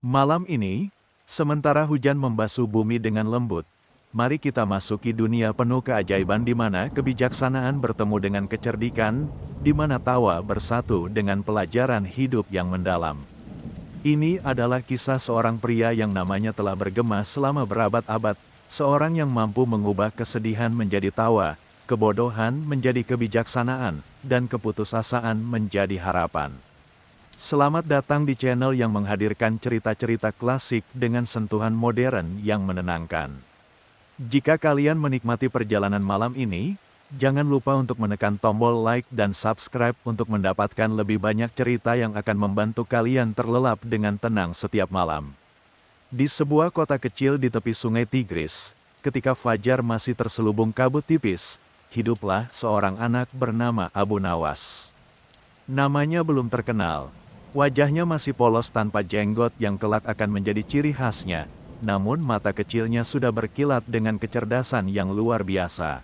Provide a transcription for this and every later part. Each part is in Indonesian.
Malam ini, sementara hujan membasuh bumi dengan lembut, mari kita masuki dunia penuh keajaiban di mana kebijaksanaan bertemu dengan kecerdikan, di mana tawa bersatu dengan pelajaran hidup yang mendalam. Ini adalah kisah seorang pria yang namanya telah bergema selama berabad-abad, seorang yang mampu mengubah kesedihan menjadi tawa, kebodohan menjadi kebijaksanaan, dan keputusasaan menjadi harapan. Selamat datang di channel yang menghadirkan cerita-cerita klasik dengan sentuhan modern yang menenangkan. Jika kalian menikmati perjalanan malam ini, jangan lupa untuk menekan tombol like dan subscribe untuk mendapatkan lebih banyak cerita yang akan membantu kalian terlelap dengan tenang setiap malam. Di sebuah kota kecil di tepi sungai Tigris, ketika fajar masih terselubung kabut tipis, hiduplah seorang anak bernama Abu Nawas. Namanya belum terkenal. Wajahnya masih polos tanpa jenggot yang kelak akan menjadi ciri khasnya, namun mata kecilnya sudah berkilat dengan kecerdasan yang luar biasa.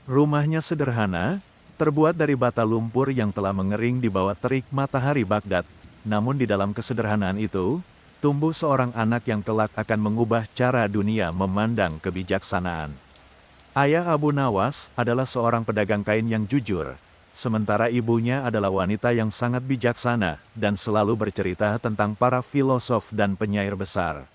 Rumahnya sederhana, terbuat dari bata lumpur yang telah mengering di bawah terik matahari Baghdad, namun di dalam kesederhanaan itu, tumbuh seorang anak yang kelak akan mengubah cara dunia memandang kebijaksanaan. Ayah Abu Nawas adalah seorang pedagang kain yang jujur, sementara ibunya adalah wanita yang sangat bijaksana dan selalu bercerita tentang para filosof dan penyair besar.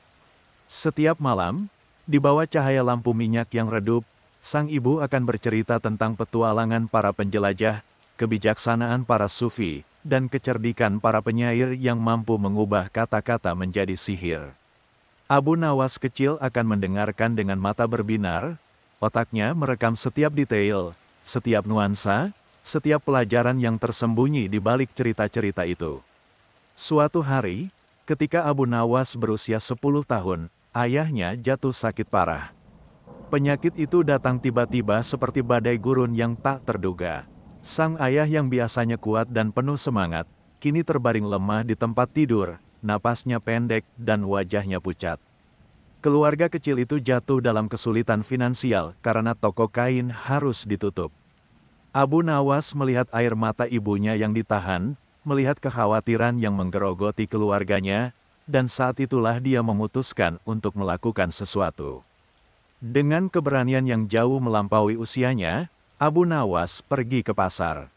Setiap malam, di bawah cahaya lampu minyak yang redup, sang ibu akan bercerita tentang petualangan para penjelajah, kebijaksanaan para sufi, dan kecerdikan para penyair yang mampu mengubah kata-kata menjadi sihir. Abu Nawas kecil akan mendengarkan dengan mata berbinar, otaknya merekam setiap detail, setiap nuansa, setiap pelajaran yang tersembunyi di balik cerita-cerita itu. Suatu hari, ketika Abu Nawas berusia 10 tahun, ayahnya jatuh sakit parah. Penyakit itu datang tiba-tiba seperti badai gurun yang tak terduga. Sang ayah yang biasanya kuat dan penuh semangat, kini terbaring lemah di tempat tidur, napasnya pendek dan wajahnya pucat. Keluarga kecil itu jatuh dalam kesulitan finansial karena toko kain harus ditutup. Abu Nawas melihat air mata ibunya yang ditahan, melihat kekhawatiran yang menggerogoti keluarganya, dan saat itulah dia memutuskan untuk melakukan sesuatu. Dengan keberanian yang jauh melampaui usianya, Abu Nawas pergi ke pasar.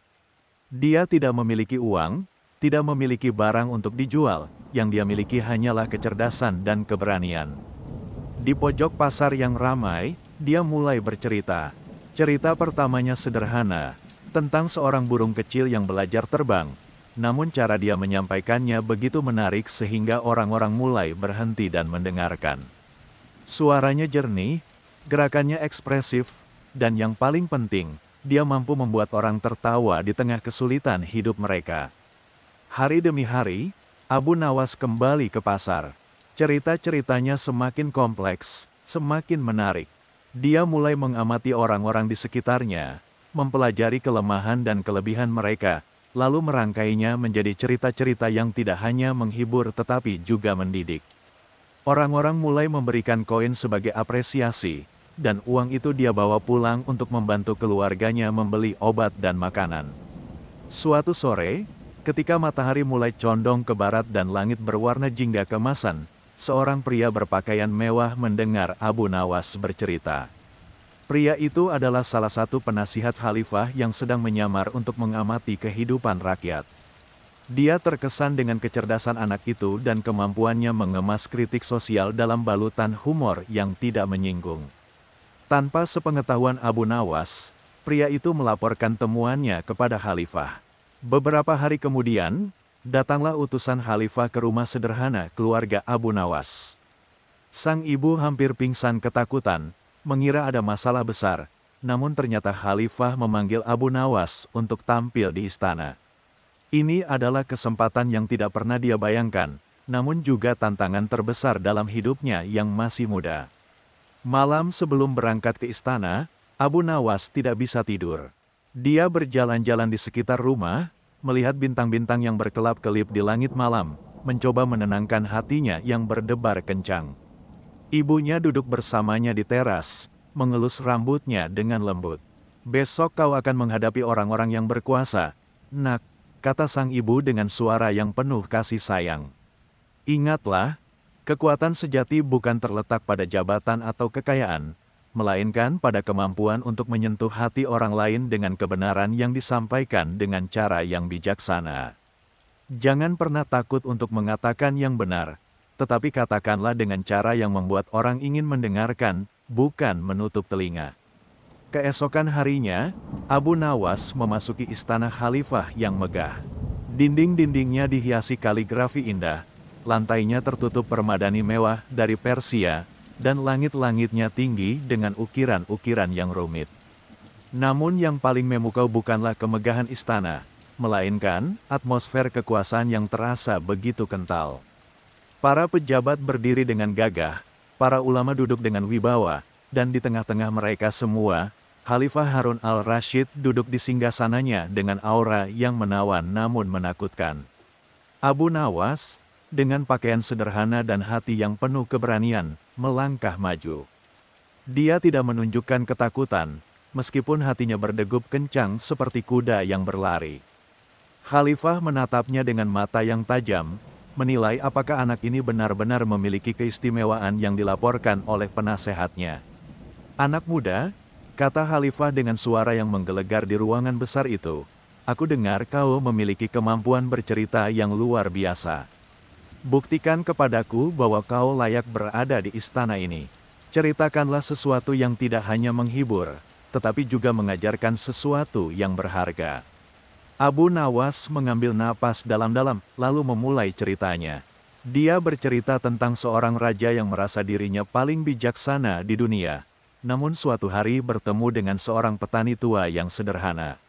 Dia tidak memiliki uang, tidak memiliki barang untuk dijual, yang dia miliki hanyalah kecerdasan dan keberanian. Di pojok pasar yang ramai, dia mulai bercerita. Cerita pertamanya sederhana, tentang seorang burung kecil yang belajar terbang, namun cara dia menyampaikannya begitu menarik sehingga orang-orang mulai berhenti dan mendengarkan. Suaranya jernih, gerakannya ekspresif, dan yang paling penting, dia mampu membuat orang tertawa di tengah kesulitan hidup mereka. Hari demi hari, Abu Nawas kembali ke pasar. Cerita-ceritanya semakin kompleks, semakin menarik. Dia mulai mengamati orang-orang di sekitarnya, mempelajari kelemahan dan kelebihan mereka, lalu merangkainya menjadi cerita-cerita yang tidak hanya menghibur tetapi juga mendidik. Orang-orang mulai memberikan koin sebagai apresiasi, dan uang itu dia bawa pulang untuk membantu keluarganya membeli obat dan makanan. Suatu sore, ketika matahari mulai condong ke barat dan langit berwarna jingga keemasan, seorang pria berpakaian mewah mendengar Abu Nawas bercerita. Pria itu adalah salah satu penasihat khalifah yang sedang menyamar untuk mengamati kehidupan rakyat. Dia terkesan dengan kecerdasan anak itu dan kemampuannya mengemas kritik sosial dalam balutan humor yang tidak menyinggung. Tanpa sepengetahuan Abu Nawas, pria itu melaporkan temuannya kepada khalifah. Beberapa hari kemudian, datanglah utusan khalifah ke rumah sederhana keluarga Abu Nawas. Sang ibu hampir pingsan ketakutan, mengira ada masalah besar, namun ternyata khalifah memanggil Abu Nawas untuk tampil di istana. Ini adalah kesempatan yang tidak pernah dia bayangkan, namun juga tantangan terbesar dalam hidupnya yang masih muda. Malam sebelum berangkat ke istana, Abu Nawas tidak bisa tidur. Dia berjalan-jalan di sekitar rumah, melihat bintang-bintang yang berkelap-kelip di langit malam, mencoba menenangkan hatinya yang berdebar kencang. Ibunya duduk bersamanya di teras, mengelus rambutnya dengan lembut. "Besok kau akan menghadapi orang-orang yang berkuasa, Nak," kata sang ibu dengan suara yang penuh kasih sayang. "Ingatlah, Kekuatan sejati bukan terletak pada jabatan atau kekayaan, melainkan pada kemampuan untuk menyentuh hati orang lain dengan kebenaran yang disampaikan dengan cara yang bijaksana. Jangan pernah takut untuk mengatakan yang benar, tetapi katakanlah dengan cara yang membuat orang ingin mendengarkan, bukan menutup telinga. Keesokan harinya, Abu Nawas memasuki istana khalifah yang megah. Dinding-dindingnya dihiasi kaligrafi indah, lantainya tertutup permadani mewah dari Persia, dan langit-langitnya tinggi dengan ukiran-ukiran yang rumit. Namun yang paling memukau bukanlah kemegahan istana, melainkan atmosfer kekuasaan yang terasa begitu kental. Para pejabat berdiri dengan gagah, para ulama duduk dengan wibawa, dan di tengah-tengah mereka semua, Khalifah Harun al-Rashid duduk di singgasananya dengan aura yang menawan namun menakutkan. Abu Nawas, dengan pakaian sederhana dan hati yang penuh keberanian, melangkah maju. Dia tidak menunjukkan ketakutan, meskipun hatinya berdegup kencang seperti kuda yang berlari. Khalifah menatapnya dengan mata yang tajam, menilai apakah anak ini benar-benar memiliki keistimewaan yang dilaporkan oleh penasehatnya. "Anak muda," kata Khalifah dengan suara yang menggelegar di ruangan besar itu, "aku dengar kau memiliki kemampuan bercerita yang luar biasa. Buktikan kepadaku bahwa kau layak berada di istana ini. Ceritakanlah sesuatu yang tidak hanya menghibur, tetapi juga mengajarkan sesuatu yang berharga." Abu Nawas mengambil napas dalam-dalam, lalu memulai ceritanya. Dia bercerita tentang seorang raja yang merasa dirinya paling bijaksana di dunia, namun suatu hari bertemu dengan seorang petani tua yang sederhana.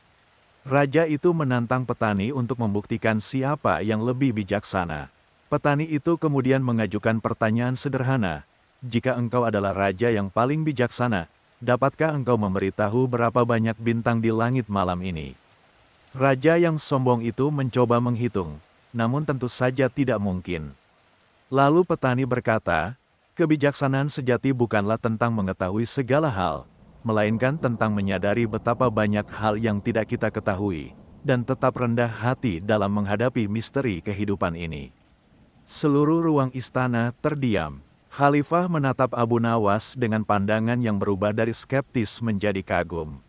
Raja itu menantang petani untuk membuktikan siapa yang lebih bijaksana. Petani itu kemudian mengajukan pertanyaan sederhana, "Jika engkau adalah raja yang paling bijaksana, dapatkah engkau memberitahu berapa banyak bintang di langit malam ini?" Raja yang sombong itu mencoba menghitung, namun tentu saja tidak mungkin. Lalu petani berkata, "Kebijaksanaan sejati bukanlah tentang mengetahui segala hal, melainkan tentang menyadari betapa banyak hal yang tidak kita ketahui, dan tetap rendah hati dalam menghadapi misteri kehidupan ini." Seluruh ruang istana terdiam. Khalifah menatap Abu Nawas dengan pandangan yang berubah dari skeptis menjadi kagum.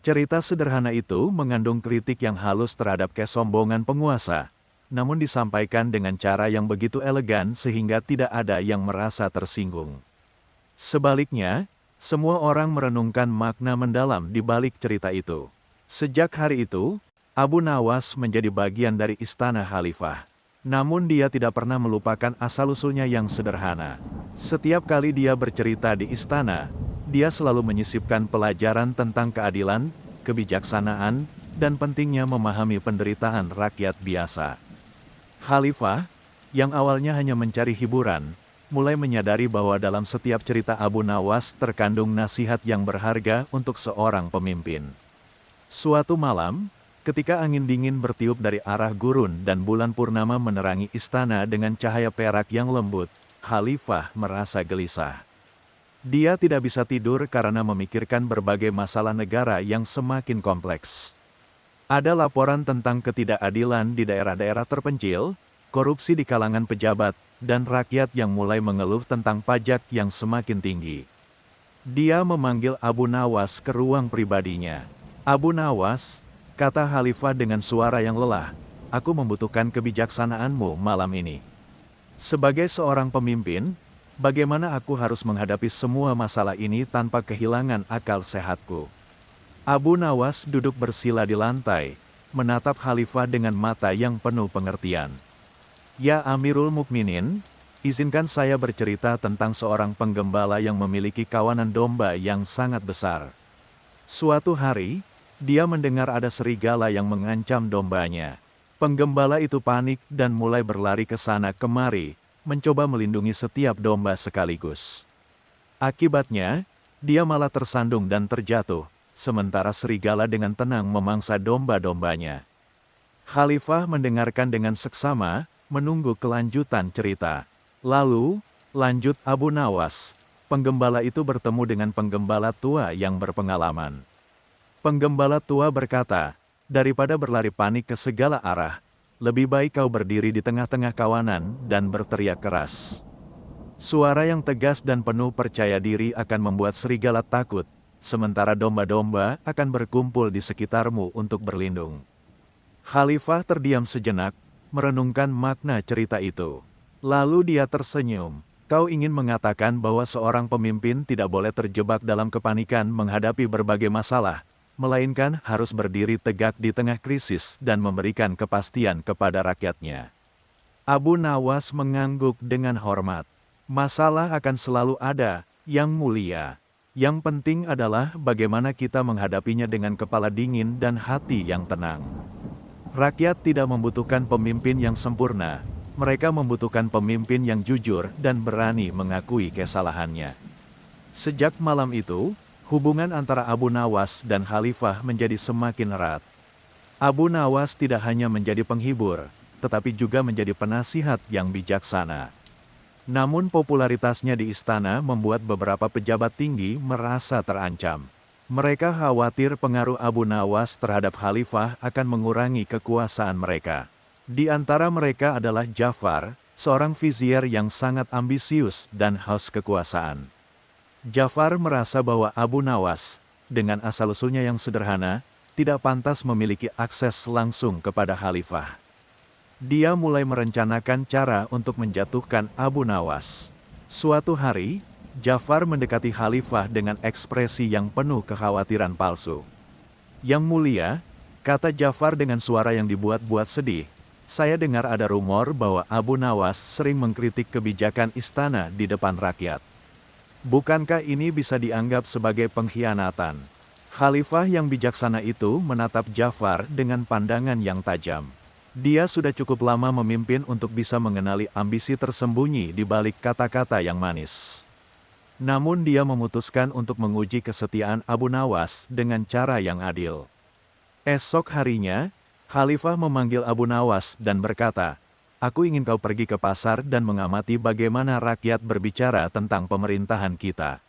Cerita sederhana itu mengandung kritik yang halus terhadap kesombongan penguasa, namun disampaikan dengan cara yang begitu elegan sehingga tidak ada yang merasa tersinggung. Sebaliknya, semua orang merenungkan makna mendalam di balik cerita itu. Sejak hari itu, Abu Nawas menjadi bagian dari istana khalifah. Namun dia tidak pernah melupakan asal-usulnya yang sederhana. Setiap kali dia bercerita di istana, dia selalu menyisipkan pelajaran tentang keadilan, kebijaksanaan, dan pentingnya memahami penderitaan rakyat biasa. Khalifah, yang awalnya hanya mencari hiburan, mulai menyadari bahwa dalam setiap cerita Abu Nawas terkandung nasihat yang berharga untuk seorang pemimpin. Suatu malam, ketika angin dingin bertiup dari arah gurun dan bulan purnama menerangi istana dengan cahaya perak yang lembut, Khalifah merasa gelisah. Dia tidak bisa tidur karena memikirkan berbagai masalah negara yang semakin kompleks. Ada laporan tentang ketidakadilan di daerah-daerah terpencil, korupsi di kalangan pejabat, dan rakyat yang mulai mengeluh tentang pajak yang semakin tinggi. Dia memanggil Abu Nawas ke ruang pribadinya. "Abu Nawas," kata Khalifah dengan suara yang lelah, "aku membutuhkan kebijaksanaanmu malam ini. Sebagai seorang pemimpin, bagaimana aku harus menghadapi semua masalah ini tanpa kehilangan akal sehatku?" Abu Nawas duduk bersila di lantai, menatap Khalifah dengan mata yang penuh pengertian. "Ya Amirul Mukminin, izinkan saya bercerita tentang seorang penggembala yang memiliki kawanan domba yang sangat besar. Suatu hari, dia mendengar ada serigala yang mengancam dombanya. Penggembala itu panik dan mulai berlari ke sana kemari, mencoba melindungi setiap domba sekaligus. Akibatnya, dia malah tersandung dan terjatuh, sementara serigala dengan tenang memangsa domba-dombanya. Khalifah mendengarkan dengan seksama, menunggu kelanjutan cerita. Lalu, lanjut Abu Nawas, penggembala itu bertemu dengan penggembala tua yang berpengalaman. Penggembala tua berkata, "Daripada berlari panik ke segala arah, lebih baik kau berdiri di tengah-tengah kawanan dan berteriak keras. Suara yang tegas dan penuh percaya diri akan membuat serigala takut, sementara domba-domba akan berkumpul di sekitarmu untuk berlindung. Khalifah terdiam sejenak, merenungkan makna cerita itu. Lalu dia tersenyum. Kau ingin mengatakan bahwa seorang pemimpin tidak boleh terjebak dalam kepanikan menghadapi berbagai masalah, melainkan harus berdiri tegak di tengah krisis dan memberikan kepastian kepada rakyatnya. Abu Nawas mengangguk dengan hormat. Masalah akan selalu ada, Yang Mulia. Yang penting adalah bagaimana kita menghadapinya dengan kepala dingin dan hati yang tenang. Rakyat tidak membutuhkan pemimpin yang sempurna, mereka membutuhkan pemimpin yang jujur dan berani mengakui kesalahannya. Sejak malam itu, hubungan antara Abu Nawas dan Khalifah menjadi semakin erat. Abu Nawas tidak hanya menjadi penghibur, tetapi juga menjadi penasihat yang bijaksana. Namun popularitasnya di istana membuat beberapa pejabat tinggi merasa terancam. Mereka khawatir pengaruh Abu Nawas terhadap Khalifah akan mengurangi kekuasaan mereka. Di antara mereka adalah Ja'far, seorang vizier yang sangat ambisius dan haus kekuasaan. Ja'far merasa bahwa Abu Nawas, dengan asal-usulnya yang sederhana, tidak pantas memiliki akses langsung kepada Khalifah. Dia mulai merencanakan cara untuk menjatuhkan Abu Nawas. Suatu hari, Ja'far mendekati Khalifah dengan ekspresi yang penuh kekhawatiran palsu. Yang Mulia, kata Ja'far dengan suara yang dibuat-buat sedih, saya dengar ada rumor bahwa Abu Nawas sering mengkritik kebijakan istana di depan rakyat. Bukankah ini bisa dianggap sebagai pengkhianatan? Khalifah yang bijaksana itu menatap Ja'far dengan pandangan yang tajam. Dia sudah cukup lama memimpin untuk bisa mengenali ambisi tersembunyi di balik kata-kata yang manis. Namun dia memutuskan untuk menguji kesetiaan Abu Nawas dengan cara yang adil. Esok harinya, Khalifah memanggil Abu Nawas dan berkata, "Aku ingin kau pergi ke pasar dan mengamati bagaimana rakyat berbicara tentang pemerintahan kita.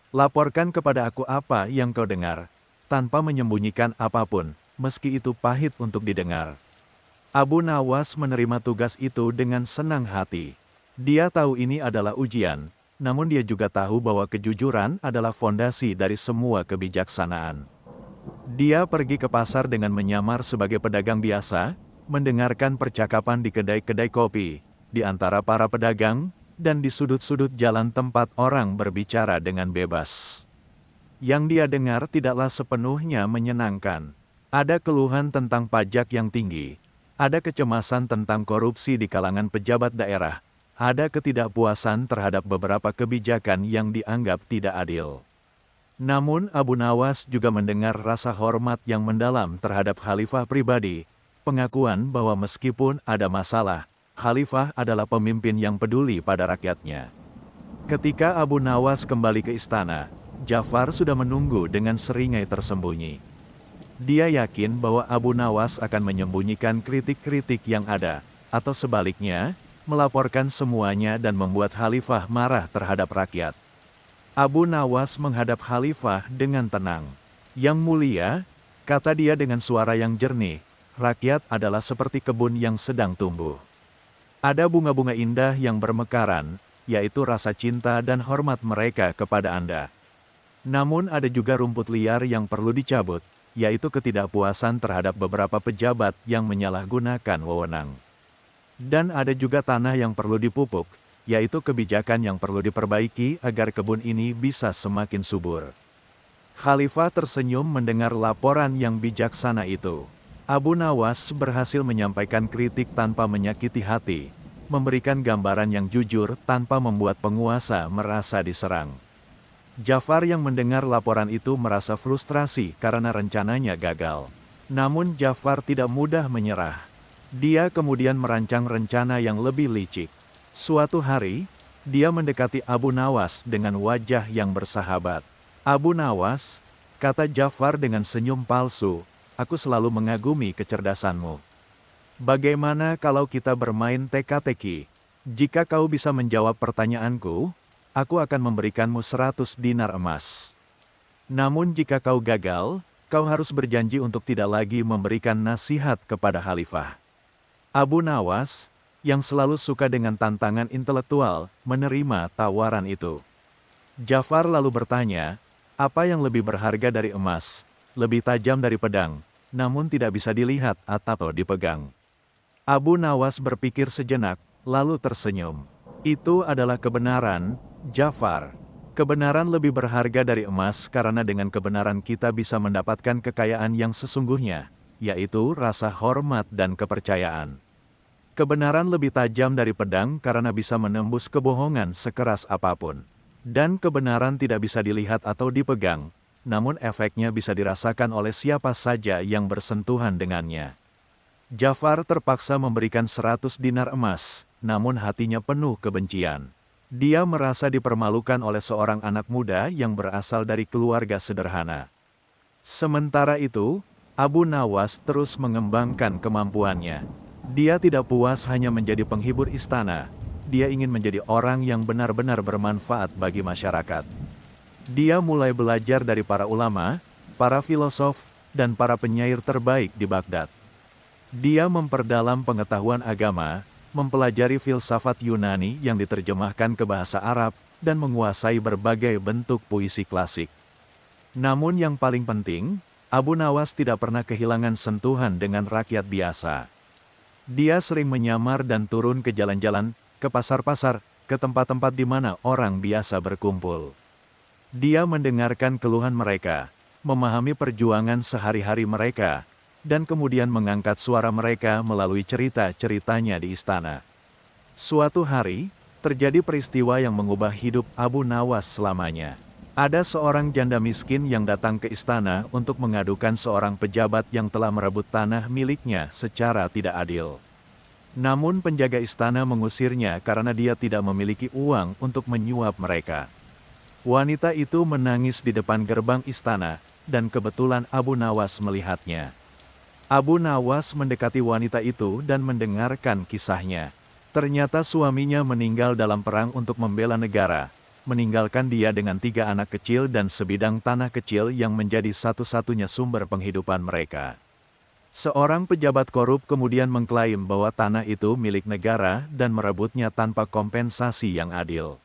Laporkan kepada aku apa yang kau dengar, tanpa menyembunyikan apapun, meski itu pahit untuk didengar." Abu Nawas menerima tugas itu dengan senang hati. Dia tahu ini adalah ujian, namun dia juga tahu bahwa kejujuran adalah fondasi dari semua kebijaksanaan. Dia pergi ke pasar dengan menyamar sebagai pedagang biasa, mendengarkan percakapan di kedai-kedai kopi, di antara para pedagang, dan di sudut-sudut jalan tempat orang berbicara dengan bebas. Yang dia dengar tidaklah sepenuhnya menyenangkan. Ada keluhan tentang pajak yang tinggi, ada kecemasan tentang korupsi di kalangan pejabat daerah, ada ketidakpuasan terhadap beberapa kebijakan yang dianggap tidak adil. Namun Abu Nawas juga mendengar rasa hormat yang mendalam terhadap Khalifah pribadi, pengakuan bahwa meskipun ada masalah, Khalifah adalah pemimpin yang peduli pada rakyatnya. Ketika Abu Nawas kembali ke istana, Ja'far sudah menunggu dengan seringai tersembunyi. Dia yakin bahwa Abu Nawas akan menyembunyikan kritik-kritik yang ada, atau sebaliknya, melaporkan semuanya dan membuat Khalifah marah terhadap rakyat. Abu Nawas menghadap Khalifah dengan tenang. Yang Mulia, kata dia dengan suara yang jernih, rakyat adalah seperti kebun yang sedang tumbuh. Ada bunga-bunga indah yang bermekaran, yaitu rasa cinta dan hormat mereka kepada Anda. Namun ada juga rumput liar yang perlu dicabut, yaitu ketidakpuasan terhadap beberapa pejabat yang menyalahgunakan wewenang. Dan ada juga tanah yang perlu dipupuk, yaitu kebijakan yang perlu diperbaiki agar kebun ini bisa semakin subur. Khalifah tersenyum mendengar laporan yang bijaksana itu. Abu Nawas berhasil menyampaikan kritik tanpa menyakiti hati, memberikan gambaran yang jujur tanpa membuat penguasa merasa diserang. Ja'far yang mendengar laporan itu merasa frustrasi karena rencananya gagal. Namun Ja'far tidak mudah menyerah. Dia kemudian merancang rencana yang lebih licik. Suatu hari, dia mendekati Abu Nawas dengan wajah yang bersahabat. "Abu Nawas," kata Ja'far dengan senyum palsu, "aku selalu mengagumi kecerdasanmu. Bagaimana kalau kita bermain teka-teki? Jika kau bisa menjawab pertanyaanku, aku akan memberikanmu 100 dinar emas. Namun jika kau gagal, kau harus berjanji untuk tidak lagi memberikan nasihat kepada Khalifah." Abu Nawas, yang selalu suka dengan tantangan intelektual, menerima tawaran itu. Jafar lalu bertanya, apa yang lebih berharga dari emas, lebih tajam dari pedang, namun tidak bisa dilihat atau dipegang? Abu Nawas berpikir sejenak, lalu tersenyum. Itu adalah kebenaran, Jafar. Kebenaran lebih berharga dari emas karena dengan kebenaran kita bisa mendapatkan kekayaan yang sesungguhnya, yaitu rasa hormat dan kepercayaan. Kebenaran lebih tajam dari pedang karena bisa menembus kebohongan sekeras apapun. Dan kebenaran tidak bisa dilihat atau dipegang, namun efeknya bisa dirasakan oleh siapa saja yang bersentuhan dengannya. Jafar terpaksa memberikan 100 dinar emas, namun hatinya penuh kebencian. Dia merasa dipermalukan oleh seorang anak muda yang berasal dari keluarga sederhana. Sementara itu, Abu Nawas terus mengembangkan kemampuannya. Dia tidak puas hanya menjadi penghibur istana, dia ingin menjadi orang yang benar-benar bermanfaat bagi masyarakat. Dia mulai belajar dari para ulama, para filosof, dan para penyair terbaik di Baghdad. Dia memperdalam pengetahuan agama, mempelajari filsafat Yunani yang diterjemahkan ke bahasa Arab, dan menguasai berbagai bentuk puisi klasik. Namun yang paling penting, Abu Nawas tidak pernah kehilangan sentuhan dengan rakyat biasa. Dia sering menyamar dan turun ke jalan-jalan, ke pasar-pasar, ke tempat-tempat di mana orang biasa berkumpul. Dia mendengarkan keluhan mereka, memahami perjuangan sehari-hari mereka, dan kemudian mengangkat suara mereka melalui cerita-ceritanya di istana. Suatu hari, terjadi peristiwa yang mengubah hidup Abu Nawas selamanya. Ada seorang janda miskin yang datang ke istana untuk mengadukan seorang pejabat yang telah merebut tanah miliknya secara tidak adil. Namun penjaga istana mengusirnya karena dia tidak memiliki uang untuk menyuap mereka. Wanita itu menangis di depan gerbang istana, dan kebetulan Abu Nawas melihatnya. Abu Nawas mendekati wanita itu dan mendengarkan kisahnya. Ternyata suaminya meninggal dalam perang untuk membela negara, meninggalkan dia dengan 3 anak kecil dan sebidang tanah kecil yang menjadi satu-satunya sumber penghidupan mereka. Seorang pejabat korup kemudian mengklaim bahwa tanah itu milik negara dan merebutnya tanpa kompensasi yang adil.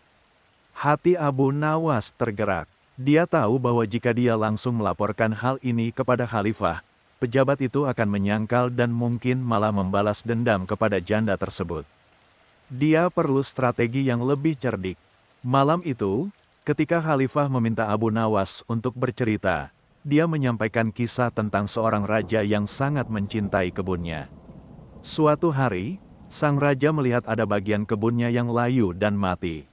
Hati Abu Nawas tergerak. Dia tahu bahwa jika dia langsung melaporkan hal ini kepada khalifah, pejabat itu akan menyangkal dan mungkin malah membalas dendam kepada janda tersebut. Dia perlu strategi yang lebih cerdik. Malam itu, ketika khalifah meminta Abu Nawas untuk bercerita, dia menyampaikan kisah tentang seorang raja yang sangat mencintai kebunnya. Suatu hari, sang raja melihat ada bagian kebunnya yang layu dan mati.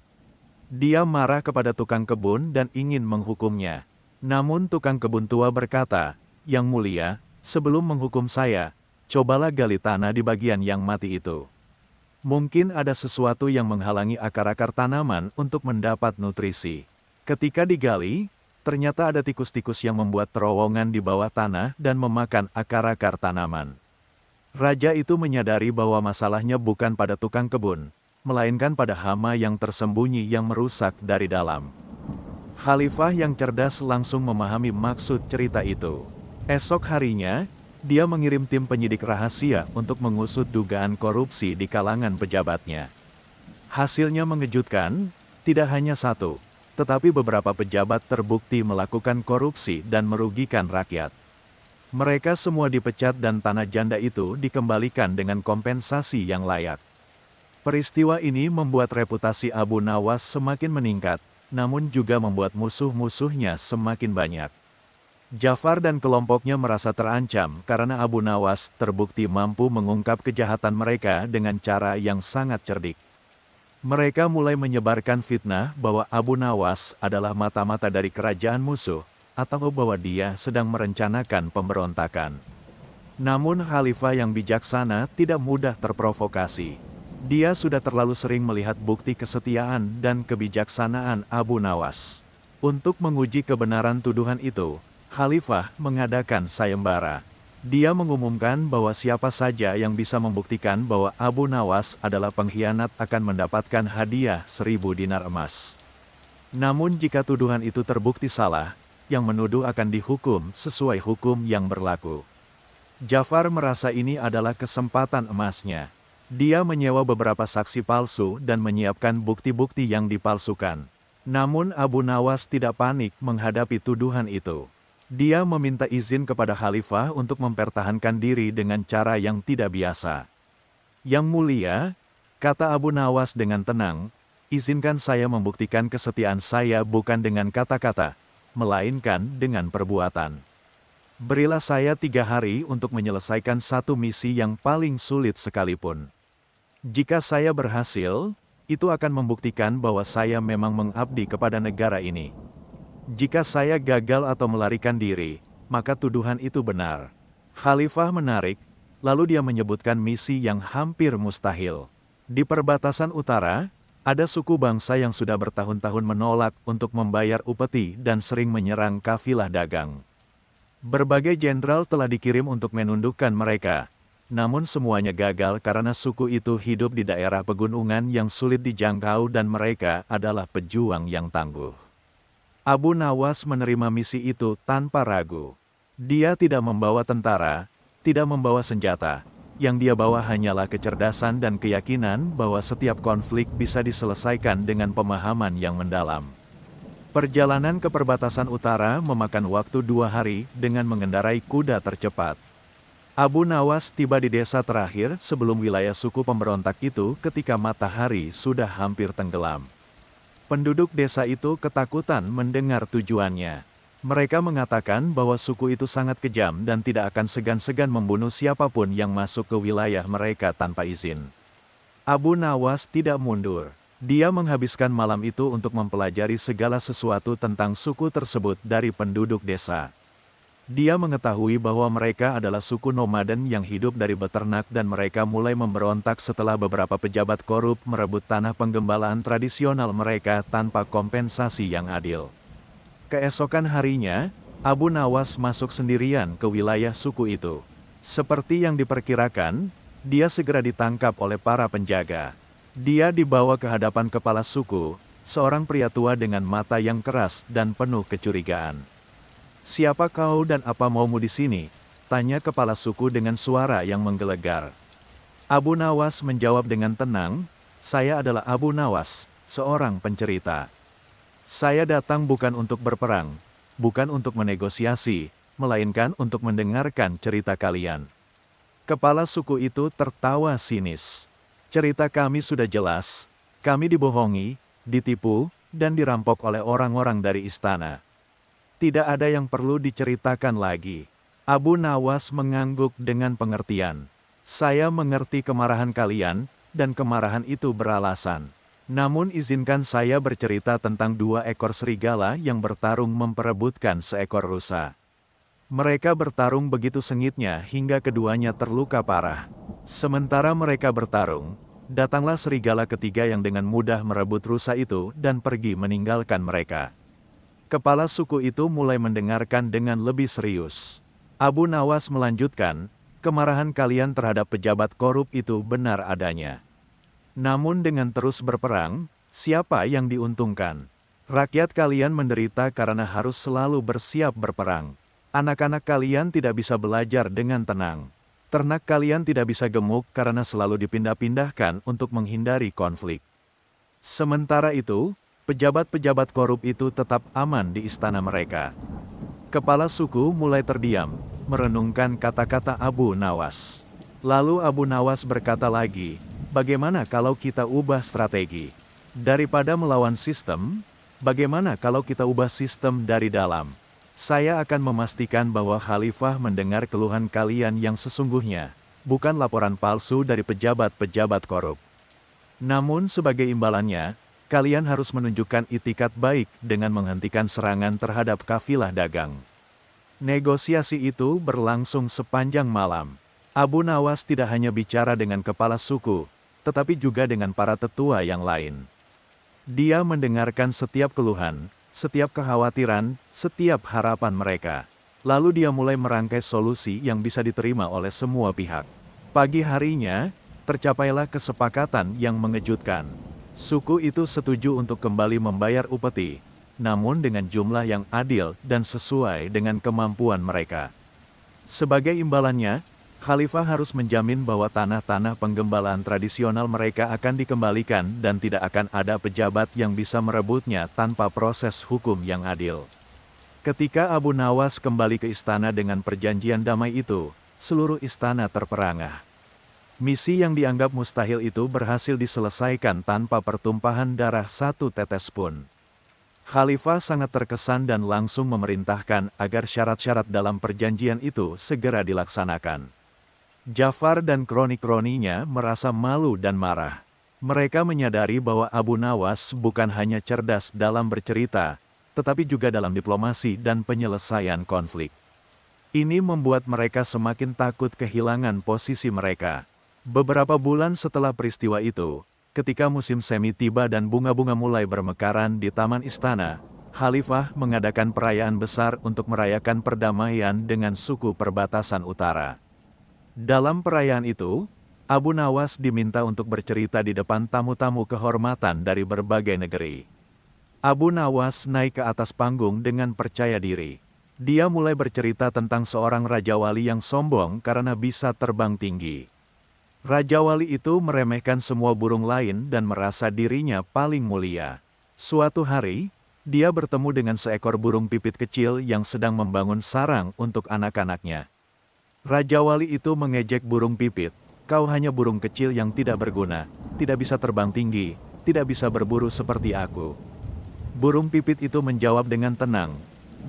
Dia marah kepada tukang kebun dan ingin menghukumnya. Namun tukang kebun tua berkata, "Yang mulia, sebelum menghukum saya, cobalah gali tanah di bagian yang mati itu. Mungkin ada sesuatu yang menghalangi akar-akar tanaman untuk mendapat nutrisi." Ketika digali, ternyata ada tikus-tikus yang membuat terowongan di bawah tanah dan memakan akar-akar tanaman. Raja itu menyadari bahwa masalahnya bukan pada tukang kebun, melainkan pada hama yang tersembunyi yang merusak dari dalam. Khalifah yang cerdas langsung memahami maksud cerita itu. Esok harinya, dia mengirim tim penyidik rahasia untuk mengusut dugaan korupsi di kalangan pejabatnya. Hasilnya mengejutkan, tidak hanya satu, tetapi beberapa pejabat terbukti melakukan korupsi dan merugikan rakyat. Mereka semua dipecat dan tanah janda itu dikembalikan dengan kompensasi yang layak. Peristiwa ini membuat reputasi Abu Nawas semakin meningkat, namun juga membuat musuh-musuhnya semakin banyak. Jafar dan kelompoknya merasa terancam karena Abu Nawas terbukti mampu mengungkap kejahatan mereka dengan cara yang sangat cerdik. Mereka mulai menyebarkan fitnah bahwa Abu Nawas adalah mata-mata dari kerajaan musuh, atau bahwa dia sedang merencanakan pemberontakan. Namun khalifah yang bijaksana tidak mudah terprovokasi. Dia sudah terlalu sering melihat bukti kesetiaan dan kebijaksanaan Abu Nawas. Untuk menguji kebenaran tuduhan itu, khalifah mengadakan sayembara. Dia mengumumkan bahwa siapa saja yang bisa membuktikan bahwa Abu Nawas adalah pengkhianat akan mendapatkan hadiah 1000 dinar emas. Namun jika tuduhan itu terbukti salah, yang menuduh akan dihukum sesuai hukum yang berlaku. Jafar merasa ini adalah kesempatan emasnya. Dia menyewa beberapa saksi palsu dan menyiapkan bukti-bukti yang dipalsukan. Namun Abu Nawas tidak panik menghadapi tuduhan itu. Dia meminta izin kepada Khalifah untuk mempertahankan diri dengan cara yang tidak biasa. Yang mulia, kata Abu Nawas dengan tenang, izinkan saya membuktikan kesetiaan saya bukan dengan kata-kata, melainkan dengan perbuatan. Berilah saya 3 hari untuk menyelesaikan satu misi yang paling sulit sekalipun. Jika saya berhasil, itu akan membuktikan bahwa saya memang mengabdi kepada negara ini. Jika saya gagal atau melarikan diri, maka tuduhan itu benar. Khalifah menarik, lalu dia menyebutkan misi yang hampir mustahil. Di perbatasan utara, ada suku bangsa yang sudah bertahun-tahun menolak untuk membayar upeti dan sering menyerang kafilah dagang. Berbagai jenderal telah dikirim untuk menundukkan mereka. Namun semuanya gagal karena suku itu hidup di daerah pegunungan yang sulit dijangkau dan mereka adalah pejuang yang tangguh. Abu Nawas menerima misi itu tanpa ragu. Dia tidak membawa tentara, tidak membawa senjata. Yang dia bawa hanyalah kecerdasan dan keyakinan bahwa setiap konflik bisa diselesaikan dengan pemahaman yang mendalam. Perjalanan ke perbatasan utara memakan waktu 2 hari dengan mengendarai kuda tercepat. Abu Nawas tiba di desa terakhir sebelum wilayah suku pemberontak itu ketika matahari sudah hampir tenggelam. Penduduk desa itu ketakutan mendengar tujuannya. Mereka mengatakan bahwa suku itu sangat kejam dan tidak akan segan-segan membunuh siapapun yang masuk ke wilayah mereka tanpa izin. Abu Nawas tidak mundur. Dia menghabiskan malam itu untuk mempelajari segala sesuatu tentang suku tersebut dari penduduk desa. Dia mengetahui bahwa mereka adalah suku nomaden yang hidup dari beternak dan mereka mulai memberontak setelah beberapa pejabat korup merebut tanah penggembalaan tradisional mereka tanpa kompensasi yang adil. Keesokan harinya, Abu Nawas masuk sendirian ke wilayah suku itu. Seperti yang diperkirakan, dia segera ditangkap oleh para penjaga. Dia dibawa ke hadapan kepala suku, seorang pria tua dengan mata yang keras dan penuh kecurigaan. "Siapa kau dan apa maumu di sini?" tanya kepala suku dengan suara yang menggelegar. Abu Nawas menjawab dengan tenang, "Saya adalah Abu Nawas, seorang pencerita. Saya datang bukan untuk berperang, bukan untuk menegosiasi, melainkan untuk mendengarkan cerita kalian." Kepala suku itu tertawa sinis. "Cerita kami sudah jelas, kami dibohongi, ditipu, dan dirampok oleh orang-orang dari istana. Tidak ada yang perlu diceritakan lagi." Abu Nawas mengangguk dengan pengertian. "Saya mengerti kemarahan kalian, dan kemarahan itu beralasan. Namun izinkan saya bercerita tentang 2 ekor serigala yang bertarung memperebutkan seekor rusa. Mereka bertarung begitu sengitnya hingga keduanya terluka parah. Sementara mereka bertarung, datanglah serigala ketiga yang dengan mudah merebut rusa itu dan pergi meninggalkan mereka." Kepala suku itu mulai mendengarkan dengan lebih serius. Abu Nawas melanjutkan, "Kemarahan kalian terhadap pejabat korup itu benar adanya. Namun dengan terus berperang, siapa yang diuntungkan? Rakyat kalian menderita karena harus selalu bersiap berperang. Anak-anak kalian tidak bisa belajar dengan tenang. Ternak kalian tidak bisa gemuk karena selalu dipindah-pindahkan untuk menghindari konflik. Sementara itu, pejabat-pejabat korup itu tetap aman di istana mereka." Kepala suku mulai terdiam, merenungkan kata-kata Abu Nawas. Lalu Abu Nawas berkata lagi, "Bagaimana kalau kita ubah strategi? Daripada melawan sistem, bagaimana kalau kita ubah sistem dari dalam? Saya akan memastikan bahwa Khalifah mendengar keluhan kalian yang sesungguhnya, bukan laporan palsu dari pejabat-pejabat korup. Namun sebagai imbalannya, kalian harus menunjukkan itikat baik dengan menghentikan serangan terhadap kafilah dagang." Negosiasi itu berlangsung sepanjang malam. Abu Nawas tidak hanya bicara dengan kepala suku, tetapi juga dengan para tetua yang lain. Dia mendengarkan setiap keluhan, setiap kekhawatiran, setiap harapan mereka. Lalu dia mulai merangkai solusi yang bisa diterima oleh semua pihak. Pagi harinya, tercapailah kesepakatan yang mengejutkan. Suku itu setuju untuk kembali membayar upeti, namun dengan jumlah yang adil dan sesuai dengan kemampuan mereka. Sebagai imbalannya, Khalifah harus menjamin bahwa tanah-tanah penggembalaan tradisional mereka akan dikembalikan dan tidak akan ada pejabat yang bisa merebutnya tanpa proses hukum yang adil. Ketika Abu Nawas kembali ke istana dengan perjanjian damai itu, seluruh istana terperangah. Misi yang dianggap mustahil itu berhasil diselesaikan tanpa pertumpahan darah satu tetes pun. Khalifah sangat terkesan dan langsung memerintahkan agar syarat-syarat dalam perjanjian itu segera dilaksanakan. Ja'far dan kroni-kroninya merasa malu dan marah. Mereka menyadari bahwa Abu Nawas bukan hanya cerdas dalam bercerita, tetapi juga dalam diplomasi dan penyelesaian konflik. Ini membuat mereka semakin takut kehilangan posisi mereka. Beberapa bulan setelah peristiwa itu, ketika musim semi tiba dan bunga-bunga mulai bermekaran di taman istana, Khalifah mengadakan perayaan besar untuk merayakan perdamaian dengan suku perbatasan utara. Dalam perayaan itu, Abu Nawas diminta untuk bercerita di depan tamu-tamu kehormatan dari berbagai negeri. Abu Nawas naik ke atas panggung dengan percaya diri. Dia mulai bercerita tentang seorang Raja Wali yang sombong karena bisa terbang tinggi. Raja Wali itu meremehkan semua burung lain dan merasa dirinya paling mulia. Suatu hari, dia bertemu dengan seekor burung pipit kecil yang sedang membangun sarang untuk anak-anaknya. Raja Wali itu mengejek burung pipit, "Kau hanya burung kecil yang tidak berguna, tidak bisa terbang tinggi, tidak bisa berburu seperti aku." Burung pipit itu menjawab dengan tenang,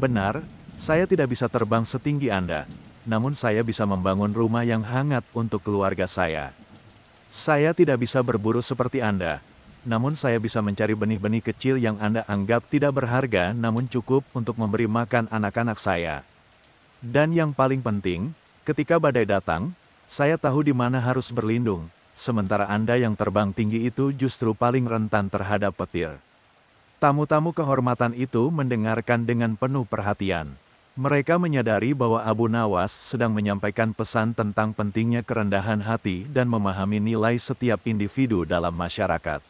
"Benar, saya tidak bisa terbang setinggi Anda, namun saya bisa membangun rumah yang hangat untuk keluarga saya. Saya tidak bisa berburu seperti Anda, namun saya bisa mencari benih-benih kecil yang Anda anggap tidak berharga namun cukup untuk memberi makan anak-anak saya. Dan yang paling penting, ketika badai datang, saya tahu di mana harus berlindung, sementara Anda yang terbang tinggi itu justru paling rentan terhadap petir." Tamu-tamu kehormatan itu mendengarkan dengan penuh perhatian. Mereka menyadari bahwa Abu Nawas sedang menyampaikan pesan tentang pentingnya kerendahan hati dan memahami nilai setiap individu dalam masyarakat.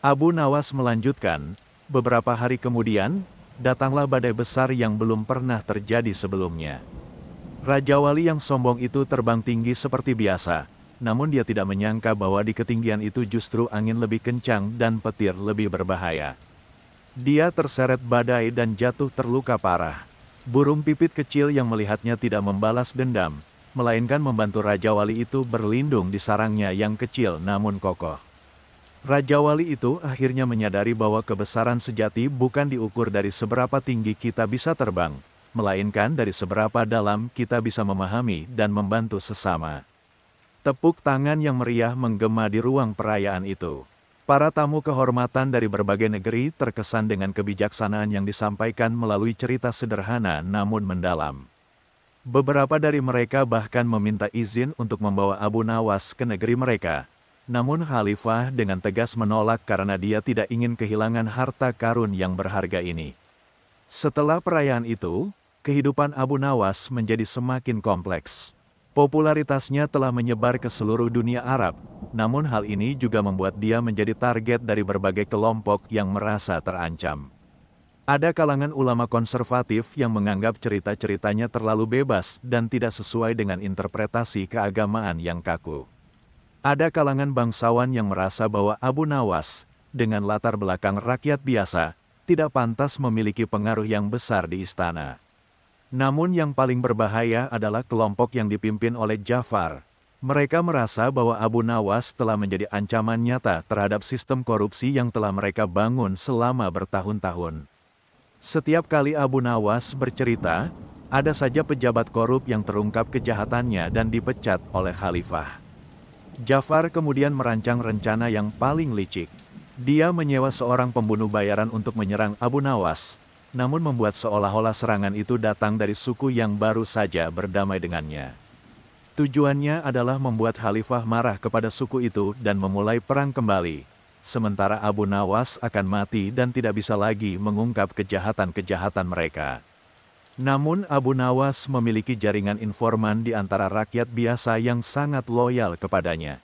Abu Nawas melanjutkan, "Beberapa hari kemudian, datanglah badai besar yang belum pernah terjadi sebelumnya. Raja Wali yang sombong itu terbang tinggi seperti biasa, namun dia tidak menyangka bahwa di ketinggian itu justru angin lebih kencang dan petir lebih berbahaya. Dia terseret badai dan jatuh terluka parah. Burung pipit kecil yang melihatnya tidak membalas dendam, melainkan membantu Raja Wali itu berlindung di sarangnya yang kecil namun kokoh. Raja Wali itu akhirnya menyadari bahwa kebesaran sejati bukan diukur dari seberapa tinggi kita bisa terbang, melainkan dari seberapa dalam kita bisa memahami dan membantu sesama." Tepuk tangan yang meriah menggema di ruang perayaan itu. Para tamu kehormatan dari berbagai negeri terkesan dengan kebijaksanaan yang disampaikan melalui cerita sederhana namun mendalam. Beberapa dari mereka bahkan meminta izin untuk membawa Abu Nawas ke negeri mereka. Namun Khalifah dengan tegas menolak karena dia tidak ingin kehilangan harta karun yang berharga ini. Setelah perayaan itu, kehidupan Abu Nawas menjadi semakin kompleks. Popularitasnya telah menyebar ke seluruh dunia Arab, namun hal ini juga membuat dia menjadi target dari berbagai kelompok yang merasa terancam. Ada kalangan ulama konservatif yang menganggap cerita-ceritanya terlalu bebas dan tidak sesuai dengan interpretasi keagamaan yang kaku. Ada kalangan bangsawan yang merasa bahwa Abu Nawas, dengan latar belakang rakyat biasa, tidak pantas memiliki pengaruh yang besar di istana. Namun yang paling berbahaya adalah kelompok yang dipimpin oleh Ja'far. Mereka merasa bahwa Abu Nawas telah menjadi ancaman nyata terhadap sistem korupsi yang telah mereka bangun selama bertahun-tahun. Setiap kali Abu Nawas bercerita, ada saja pejabat korup yang terungkap kejahatannya dan dipecat oleh Khalifah. Ja'far kemudian merancang rencana yang paling licik. Dia menyewa seorang pembunuh bayaran untuk menyerang Abu Nawas, namun membuat seolah-olah serangan itu datang dari suku yang baru saja berdamai dengannya. Tujuannya adalah membuat Khalifah marah kepada suku itu dan memulai perang kembali, sementara Abu Nawas akan mati dan tidak bisa lagi mengungkap kejahatan-kejahatan mereka. Namun Abu Nawas memiliki jaringan informan di antara rakyat biasa yang sangat loyal kepadanya.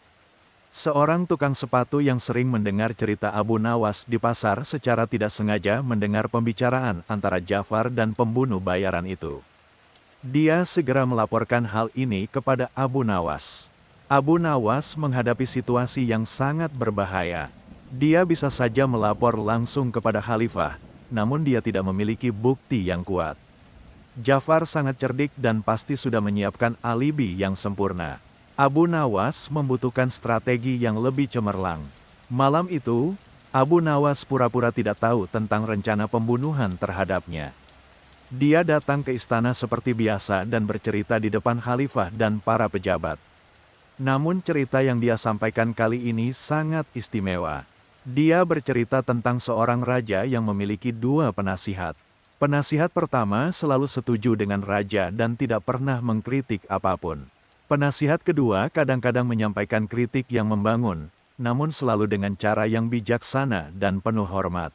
Seorang tukang sepatu yang sering mendengar cerita Abu Nawas di pasar secara tidak sengaja mendengar pembicaraan antara Ja'far dan pembunuh bayaran itu. Dia segera melaporkan hal ini kepada Abu Nawas. Abu Nawas menghadapi situasi yang sangat berbahaya. Dia bisa saja melapor langsung kepada khalifah, namun dia tidak memiliki bukti yang kuat. Jafar sangat cerdik dan pasti sudah menyiapkan alibi yang sempurna. Abu Nawas membutuhkan strategi yang lebih cemerlang. Malam itu, Abu Nawas pura-pura tidak tahu tentang rencana pembunuhan terhadapnya. Dia datang ke istana seperti biasa dan bercerita di depan khalifah dan para pejabat. Namun cerita yang dia sampaikan kali ini sangat istimewa. Dia bercerita tentang seorang raja yang memiliki dua penasihat. Penasihat pertama selalu setuju dengan raja dan tidak pernah mengkritik apapun. Penasihat kedua kadang-kadang menyampaikan kritik yang membangun, namun selalu dengan cara yang bijaksana dan penuh hormat.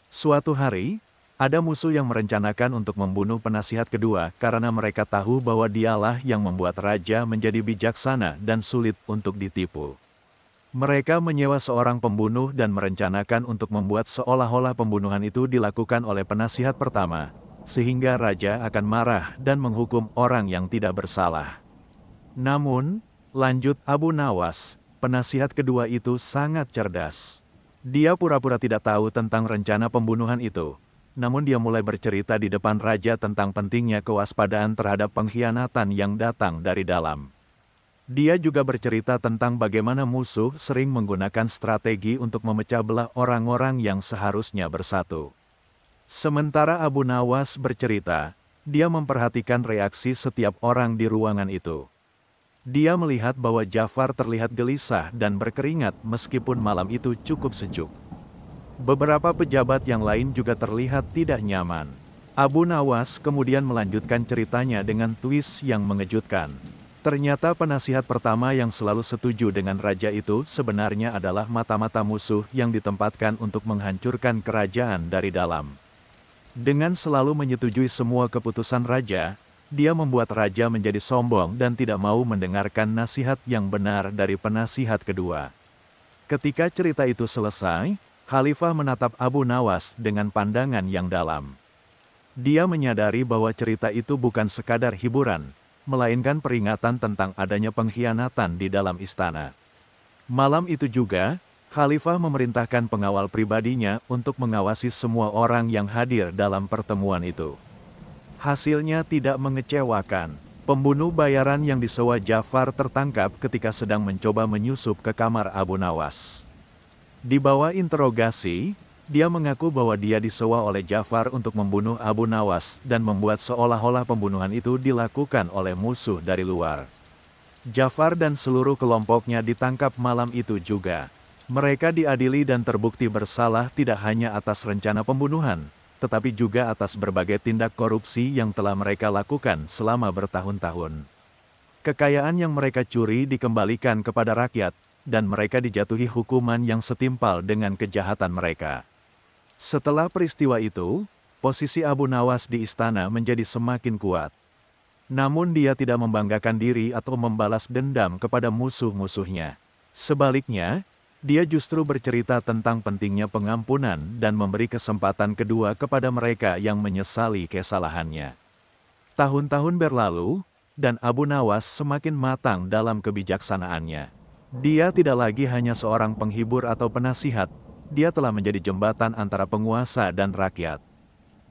Suatu hari, ada musuh yang merencanakan untuk membunuh penasihat kedua karena mereka tahu bahwa dialah yang membuat raja menjadi bijaksana dan sulit untuk ditipu. Mereka menyewa seorang pembunuh dan merencanakan untuk membuat seolah-olah pembunuhan itu dilakukan oleh penasihat pertama, sehingga raja akan marah dan menghukum orang yang tidak bersalah. Namun, lanjut Abu Nawas, penasihat kedua itu sangat cerdas. Dia pura-pura tidak tahu tentang rencana pembunuhan itu, namun dia mulai bercerita di depan raja tentang pentingnya kewaspadaan terhadap pengkhianatan yang datang dari dalam. Dia juga bercerita tentang bagaimana musuh sering menggunakan strategi untuk memecah belah orang-orang yang seharusnya bersatu. Sementara Abu Nawas bercerita, dia memperhatikan reaksi setiap orang di ruangan itu. Dia melihat bahwa Jafar terlihat gelisah dan berkeringat meskipun malam itu cukup sejuk. Beberapa pejabat yang lain juga terlihat tidak nyaman. Abu Nawas kemudian melanjutkan ceritanya dengan twist yang mengejutkan. Ternyata penasihat pertama yang selalu setuju dengan raja itu sebenarnya adalah mata-mata musuh yang ditempatkan untuk menghancurkan kerajaan dari dalam. Dengan selalu menyetujui semua keputusan raja, dia membuat raja menjadi sombong dan tidak mau mendengarkan nasihat yang benar dari penasihat kedua. Ketika cerita itu selesai, khalifah menatap Abu Nawas dengan pandangan yang dalam. Dia menyadari bahwa cerita itu bukan sekadar hiburan, melainkan peringatan tentang adanya pengkhianatan di dalam istana. Malam itu juga, khalifah memerintahkan pengawal pribadinya untuk mengawasi semua orang yang hadir dalam pertemuan itu. Hasilnya tidak mengecewakan. Pembunuh bayaran yang disewa Jafar tertangkap ketika sedang mencoba menyusup ke kamar Abu Nawas. Di bawah interogasi, dia mengaku bahwa dia disewa oleh Jafar untuk membunuh Abu Nawas dan membuat seolah-olah pembunuhan itu dilakukan oleh musuh dari luar. Jafar dan seluruh kelompoknya ditangkap malam itu juga. Mereka diadili dan terbukti bersalah tidak hanya atas rencana pembunuhan, tetapi juga atas berbagai tindak korupsi yang telah mereka lakukan selama bertahun-tahun. Kekayaan yang mereka curi dikembalikan kepada rakyat, dan mereka dijatuhi hukuman yang setimpal dengan kejahatan mereka. Setelah peristiwa itu, posisi Abu Nawas di istana menjadi semakin kuat. Namun dia tidak membanggakan diri atau membalas dendam kepada musuh-musuhnya. Sebaliknya, dia justru bercerita tentang pentingnya pengampunan dan memberi kesempatan kedua kepada mereka yang menyesali kesalahannya. Tahun-tahun berlalu, dan Abu Nawas semakin matang dalam kebijaksanaannya. Dia tidak lagi hanya seorang penghibur atau penasihat, dia telah menjadi jembatan antara penguasa dan rakyat.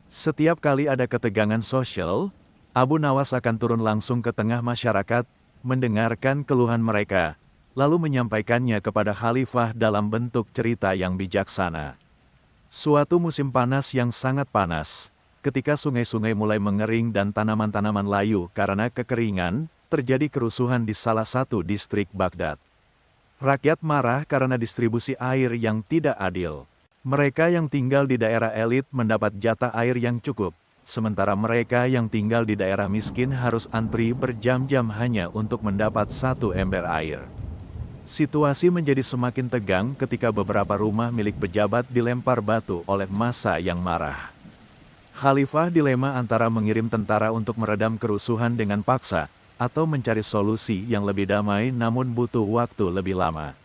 Setiap kali ada ketegangan sosial, Abu Nawas akan turun langsung ke tengah masyarakat, mendengarkan keluhan mereka, lalu menyampaikannya kepada khalifah dalam bentuk cerita yang bijaksana. Suatu musim panas yang sangat panas, ketika sungai-sungai mulai mengering dan tanaman-tanaman layu karena kekeringan, terjadi kerusuhan di salah satu distrik Baghdad. Rakyat marah karena distribusi air yang tidak adil. Mereka yang tinggal di daerah elit mendapat jatah air yang cukup, sementara mereka yang tinggal di daerah miskin harus antri berjam-jam hanya untuk mendapat satu ember air. Situasi menjadi semakin tegang ketika beberapa rumah milik pejabat dilempar batu oleh massa yang marah. Khalifah dilema antara mengirim tentara untuk meredam kerusuhan dengan paksa, atau mencari solusi yang lebih damai namun butuh waktu lebih lama.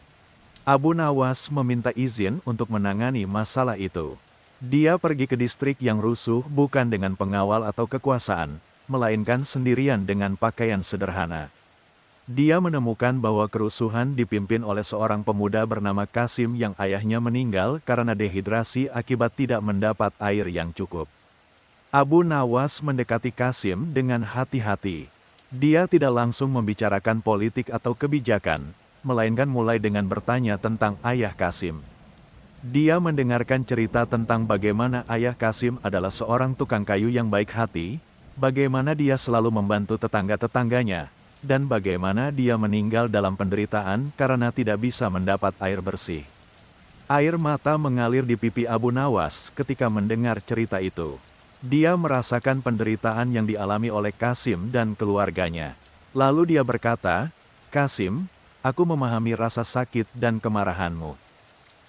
Abu Nawas meminta izin untuk menangani masalah itu. Dia pergi ke distrik yang rusuh bukan dengan pengawal atau kekuasaan, melainkan sendirian dengan pakaian sederhana. Dia menemukan bahwa kerusuhan dipimpin oleh seorang pemuda bernama Kasim yang ayahnya meninggal karena dehidrasi akibat tidak mendapat air yang cukup. Abu Nawas mendekati Kasim dengan hati-hati. Dia tidak langsung membicarakan politik atau kebijakan, melainkan mulai dengan bertanya tentang ayah Kasim. Dia mendengarkan cerita tentang bagaimana ayah Kasim adalah seorang tukang kayu yang baik hati, bagaimana dia selalu membantu tetangga-tetangganya, dan bagaimana dia meninggal dalam penderitaan karena tidak bisa mendapat air bersih. Air mata mengalir di pipi Abu Nawas ketika mendengar cerita itu. Dia merasakan penderitaan yang dialami oleh Kasim dan keluarganya. Lalu dia berkata, "Kasim, aku memahami rasa sakit dan kemarahanmu.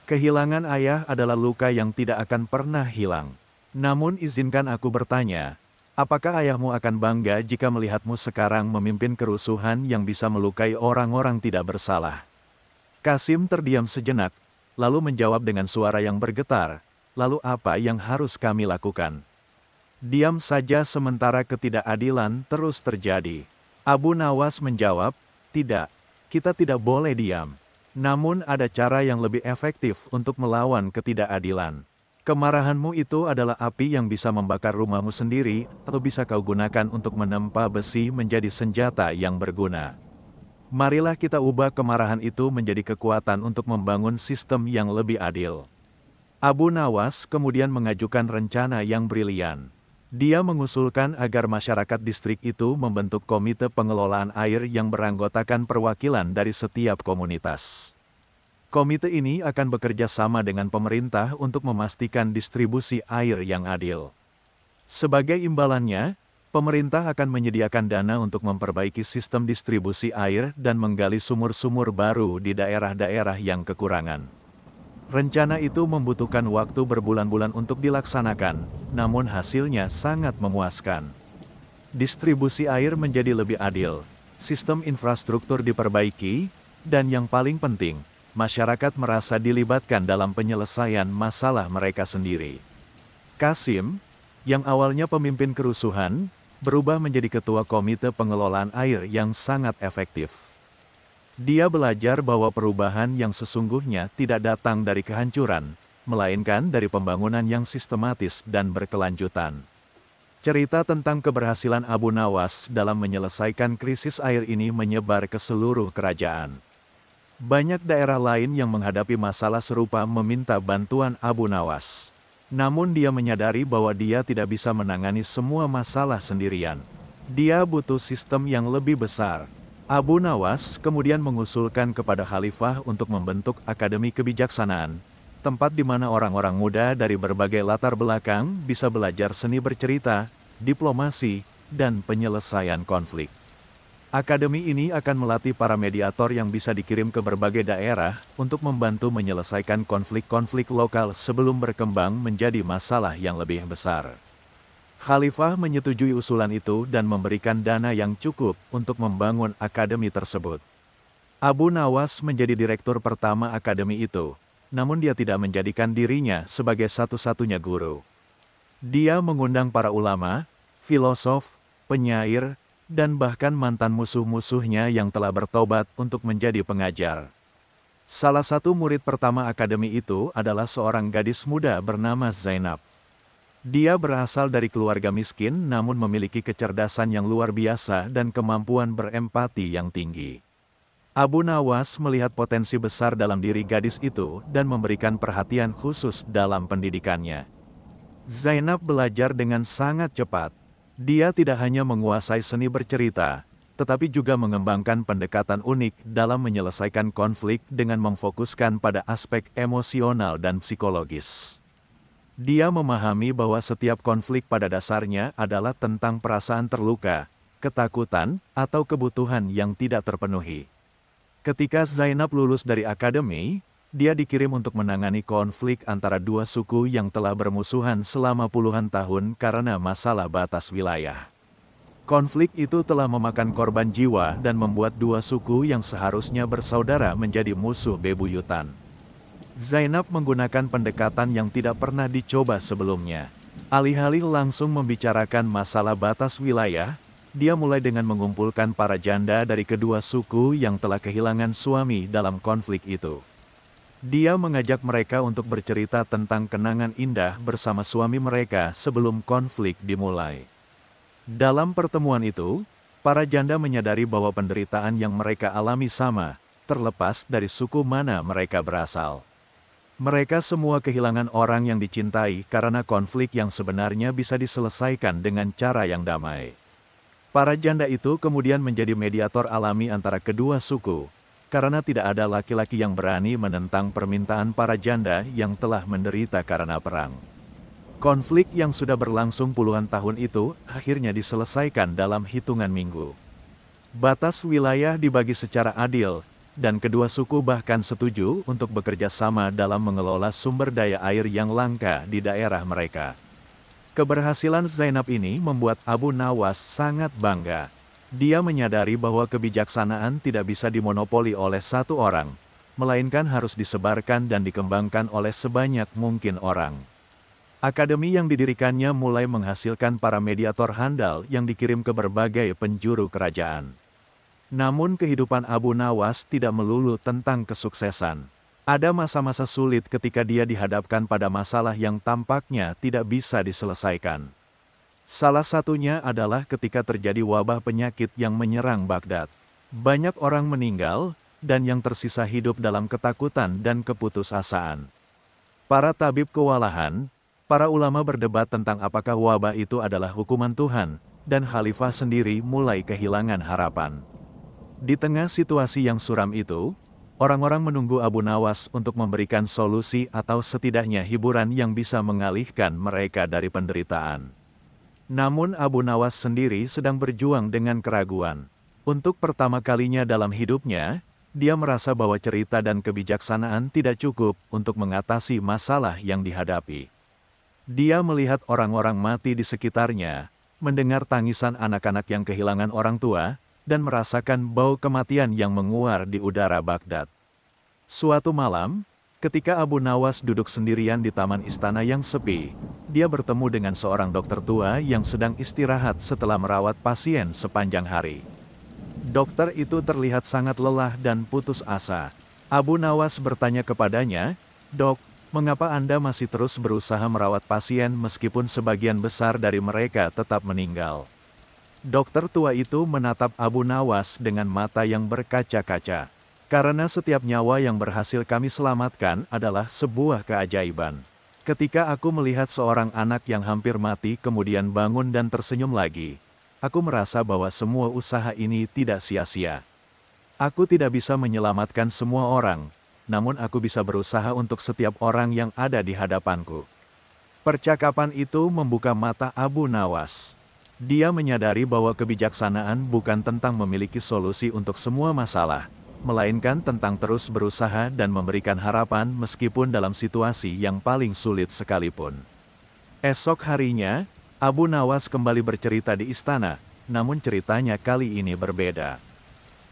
Kehilangan ayah adalah luka yang tidak akan pernah hilang. Namun izinkan aku bertanya, apakah ayahmu akan bangga jika melihatmu sekarang memimpin kerusuhan yang bisa melukai orang-orang tidak bersalah?" Kasim terdiam sejenak, lalu menjawab dengan suara yang bergetar, "Lalu apa yang harus kami lakukan?" Diam saja sementara ketidakadilan terus terjadi. Abu Nawas menjawab, "Tidak, kita tidak boleh diam. Namun ada cara yang lebih efektif untuk melawan ketidakadilan. Kemarahanmu itu adalah api yang bisa membakar rumahmu sendiri, atau bisa kau gunakan untuk menempa besi menjadi senjata yang berguna. Marilah kita ubah kemarahan itu menjadi kekuatan untuk membangun sistem yang lebih adil." Abu Nawas kemudian mengajukan rencana yang brilian. Dia mengusulkan agar masyarakat distrik itu membentuk komite pengelolaan air yang beranggotakan perwakilan dari setiap komunitas. Komite ini akan bekerja sama dengan pemerintah untuk memastikan distribusi air yang adil. Sebagai imbalannya, pemerintah akan menyediakan dana untuk memperbaiki sistem distribusi air dan menggali sumur-sumur baru di daerah-daerah yang kekurangan. Rencana itu membutuhkan waktu berbulan-bulan untuk dilaksanakan, namun hasilnya sangat memuaskan. Distribusi air menjadi lebih adil, sistem infrastruktur diperbaiki, dan yang paling penting, masyarakat merasa dilibatkan dalam penyelesaian masalah mereka sendiri. Kasim, yang awalnya pemimpin kerusuhan, berubah menjadi ketua komite pengelolaan air yang sangat efektif. Dia belajar bahwa perubahan yang sesungguhnya tidak datang dari kehancuran, melainkan dari pembangunan yang sistematis dan berkelanjutan. Cerita tentang keberhasilan Abu Nawas dalam menyelesaikan krisis air ini menyebar ke seluruh kerajaan. Banyak daerah lain yang menghadapi masalah serupa meminta bantuan Abu Nawas. Namun dia menyadari bahwa dia tidak bisa menangani semua masalah sendirian. Dia butuh sistem yang lebih besar. Abu Nawas kemudian mengusulkan kepada khalifah untuk membentuk Akademi Kebijaksanaan, tempat di mana orang-orang muda dari berbagai latar belakang bisa belajar seni bercerita, diplomasi, dan penyelesaian konflik. Akademi ini akan melatih para mediator yang bisa dikirim ke berbagai daerah untuk membantu menyelesaikan konflik-konflik lokal sebelum berkembang menjadi masalah yang lebih besar. Khalifah menyetujui usulan itu dan memberikan dana yang cukup untuk membangun akademi tersebut. Abu Nawas menjadi direktur pertama akademi itu, namun dia tidak menjadikan dirinya sebagai satu-satunya guru. Dia mengundang para ulama, filosof, penyair, dan bahkan mantan musuh-musuhnya yang telah bertobat untuk menjadi pengajar. Salah satu murid pertama akademi itu adalah seorang gadis muda bernama Zainab. Dia berasal dari keluarga miskin namun memiliki kecerdasan yang luar biasa dan kemampuan berempati yang tinggi. Abu Nawas melihat potensi besar dalam diri gadis itu dan memberikan perhatian khusus dalam pendidikannya. Zainab belajar dengan sangat cepat. Dia tidak hanya menguasai seni bercerita, tetapi juga mengembangkan pendekatan unik dalam menyelesaikan konflik dengan memfokuskan pada aspek emosional dan psikologis. Dia memahami bahwa setiap konflik pada dasarnya adalah tentang perasaan terluka, ketakutan, atau kebutuhan yang tidak terpenuhi. Ketika Zainab lulus dari akademi, dia dikirim untuk menangani konflik antara dua suku yang telah bermusuhan selama puluhan tahun karena masalah batas wilayah. Konflik itu telah memakan korban jiwa dan membuat dua suku yang seharusnya bersaudara menjadi musuh bebuyutan. Zainab menggunakan pendekatan yang tidak pernah dicoba sebelumnya. Alih-alih langsung membicarakan masalah batas wilayah, dia mulai dengan mengumpulkan para janda dari kedua suku yang telah kehilangan suami dalam konflik itu. Dia mengajak mereka untuk bercerita tentang kenangan indah bersama suami mereka sebelum konflik dimulai. Dalam pertemuan itu, para janda menyadari bahwa penderitaan yang mereka alami sama, terlepas dari suku mana mereka berasal. Mereka semua kehilangan orang yang dicintai karena konflik yang sebenarnya bisa diselesaikan dengan cara yang damai. Para janda itu kemudian menjadi mediator alami antara kedua suku, karena tidak ada laki-laki yang berani menentang permintaan para janda yang telah menderita karena perang. Konflik yang sudah berlangsung puluhan tahun itu akhirnya diselesaikan dalam hitungan minggu. Batas wilayah dibagi secara adil, dan kedua suku bahkan setuju untuk bekerja sama dalam mengelola sumber daya air yang langka di daerah mereka. Keberhasilan Zainab ini membuat Abu Nawas sangat bangga. Dia menyadari bahwa kebijaksanaan tidak bisa dimonopoli oleh satu orang, melainkan harus disebarkan dan dikembangkan oleh sebanyak mungkin orang. Akademi yang didirikannya mulai menghasilkan para mediator handal yang dikirim ke berbagai penjuru kerajaan. Namun kehidupan Abu Nawas tidak melulu tentang kesuksesan. Ada masa-masa sulit ketika dia dihadapkan pada masalah yang tampaknya tidak bisa diselesaikan. Salah satunya adalah ketika terjadi wabah penyakit yang menyerang Baghdad. Banyak orang meninggal, dan yang tersisa hidup dalam ketakutan dan keputusasaan. Para tabib kewalahan, para ulama berdebat tentang apakah wabah itu adalah hukuman Tuhan, dan khalifah sendiri mulai kehilangan harapan. Di tengah situasi yang suram itu, orang-orang menunggu Abu Nawas untuk memberikan solusi atau setidaknya hiburan yang bisa mengalihkan mereka dari penderitaan. Namun Abu Nawas sendiri sedang berjuang dengan keraguan. Untuk pertama kalinya dalam hidupnya, dia merasa bahwa cerita dan kebijaksanaan tidak cukup untuk mengatasi masalah yang dihadapi. Dia melihat orang-orang mati di sekitarnya, mendengar tangisan anak-anak yang kehilangan orang tua, dan merasakan bau kematian yang menguar di udara Baghdad. Suatu malam, ketika Abu Nawas duduk sendirian di taman istana yang sepi, dia bertemu dengan seorang dokter tua yang sedang istirahat setelah merawat pasien sepanjang hari. Dokter itu terlihat sangat lelah dan putus asa. Abu Nawas bertanya kepadanya, "Dok, mengapa Anda masih terus berusaha merawat pasien meskipun sebagian besar dari mereka tetap meninggal?" Dokter tua itu menatap Abu Nawas dengan mata yang berkaca-kaca. "Karena setiap nyawa yang berhasil kami selamatkan adalah sebuah keajaiban. Ketika aku melihat seorang anak yang hampir mati kemudian bangun dan tersenyum lagi, aku merasa bahwa semua usaha ini tidak sia-sia. Aku tidak bisa menyelamatkan semua orang, namun aku bisa berusaha untuk setiap orang yang ada di hadapanku." Percakapan itu membuka mata Abu Nawas. Dia menyadari bahwa kebijaksanaan bukan tentang memiliki solusi untuk semua masalah, melainkan tentang terus berusaha dan memberikan harapan meskipun dalam situasi yang paling sulit sekalipun. Esok harinya, Abu Nawas kembali bercerita di istana, namun ceritanya kali ini berbeda.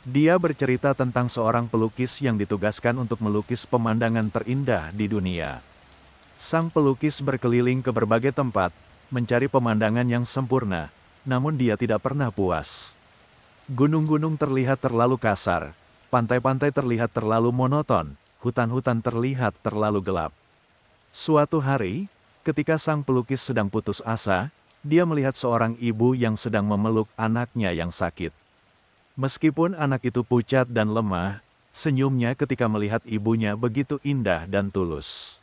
Dia bercerita tentang seorang pelukis yang ditugaskan untuk melukis pemandangan terindah di dunia. Sang pelukis berkeliling ke berbagai tempat, mencari pemandangan yang sempurna, namun dia tidak pernah puas. Gunung-gunung terlihat terlalu kasar, pantai-pantai terlihat terlalu monoton, hutan-hutan terlihat terlalu gelap. Suatu hari, ketika sang pelukis sedang putus asa, dia melihat seorang ibu yang sedang memeluk anaknya yang sakit. Meskipun anak itu pucat dan lemah, senyumnya ketika melihat ibunya begitu indah dan tulus.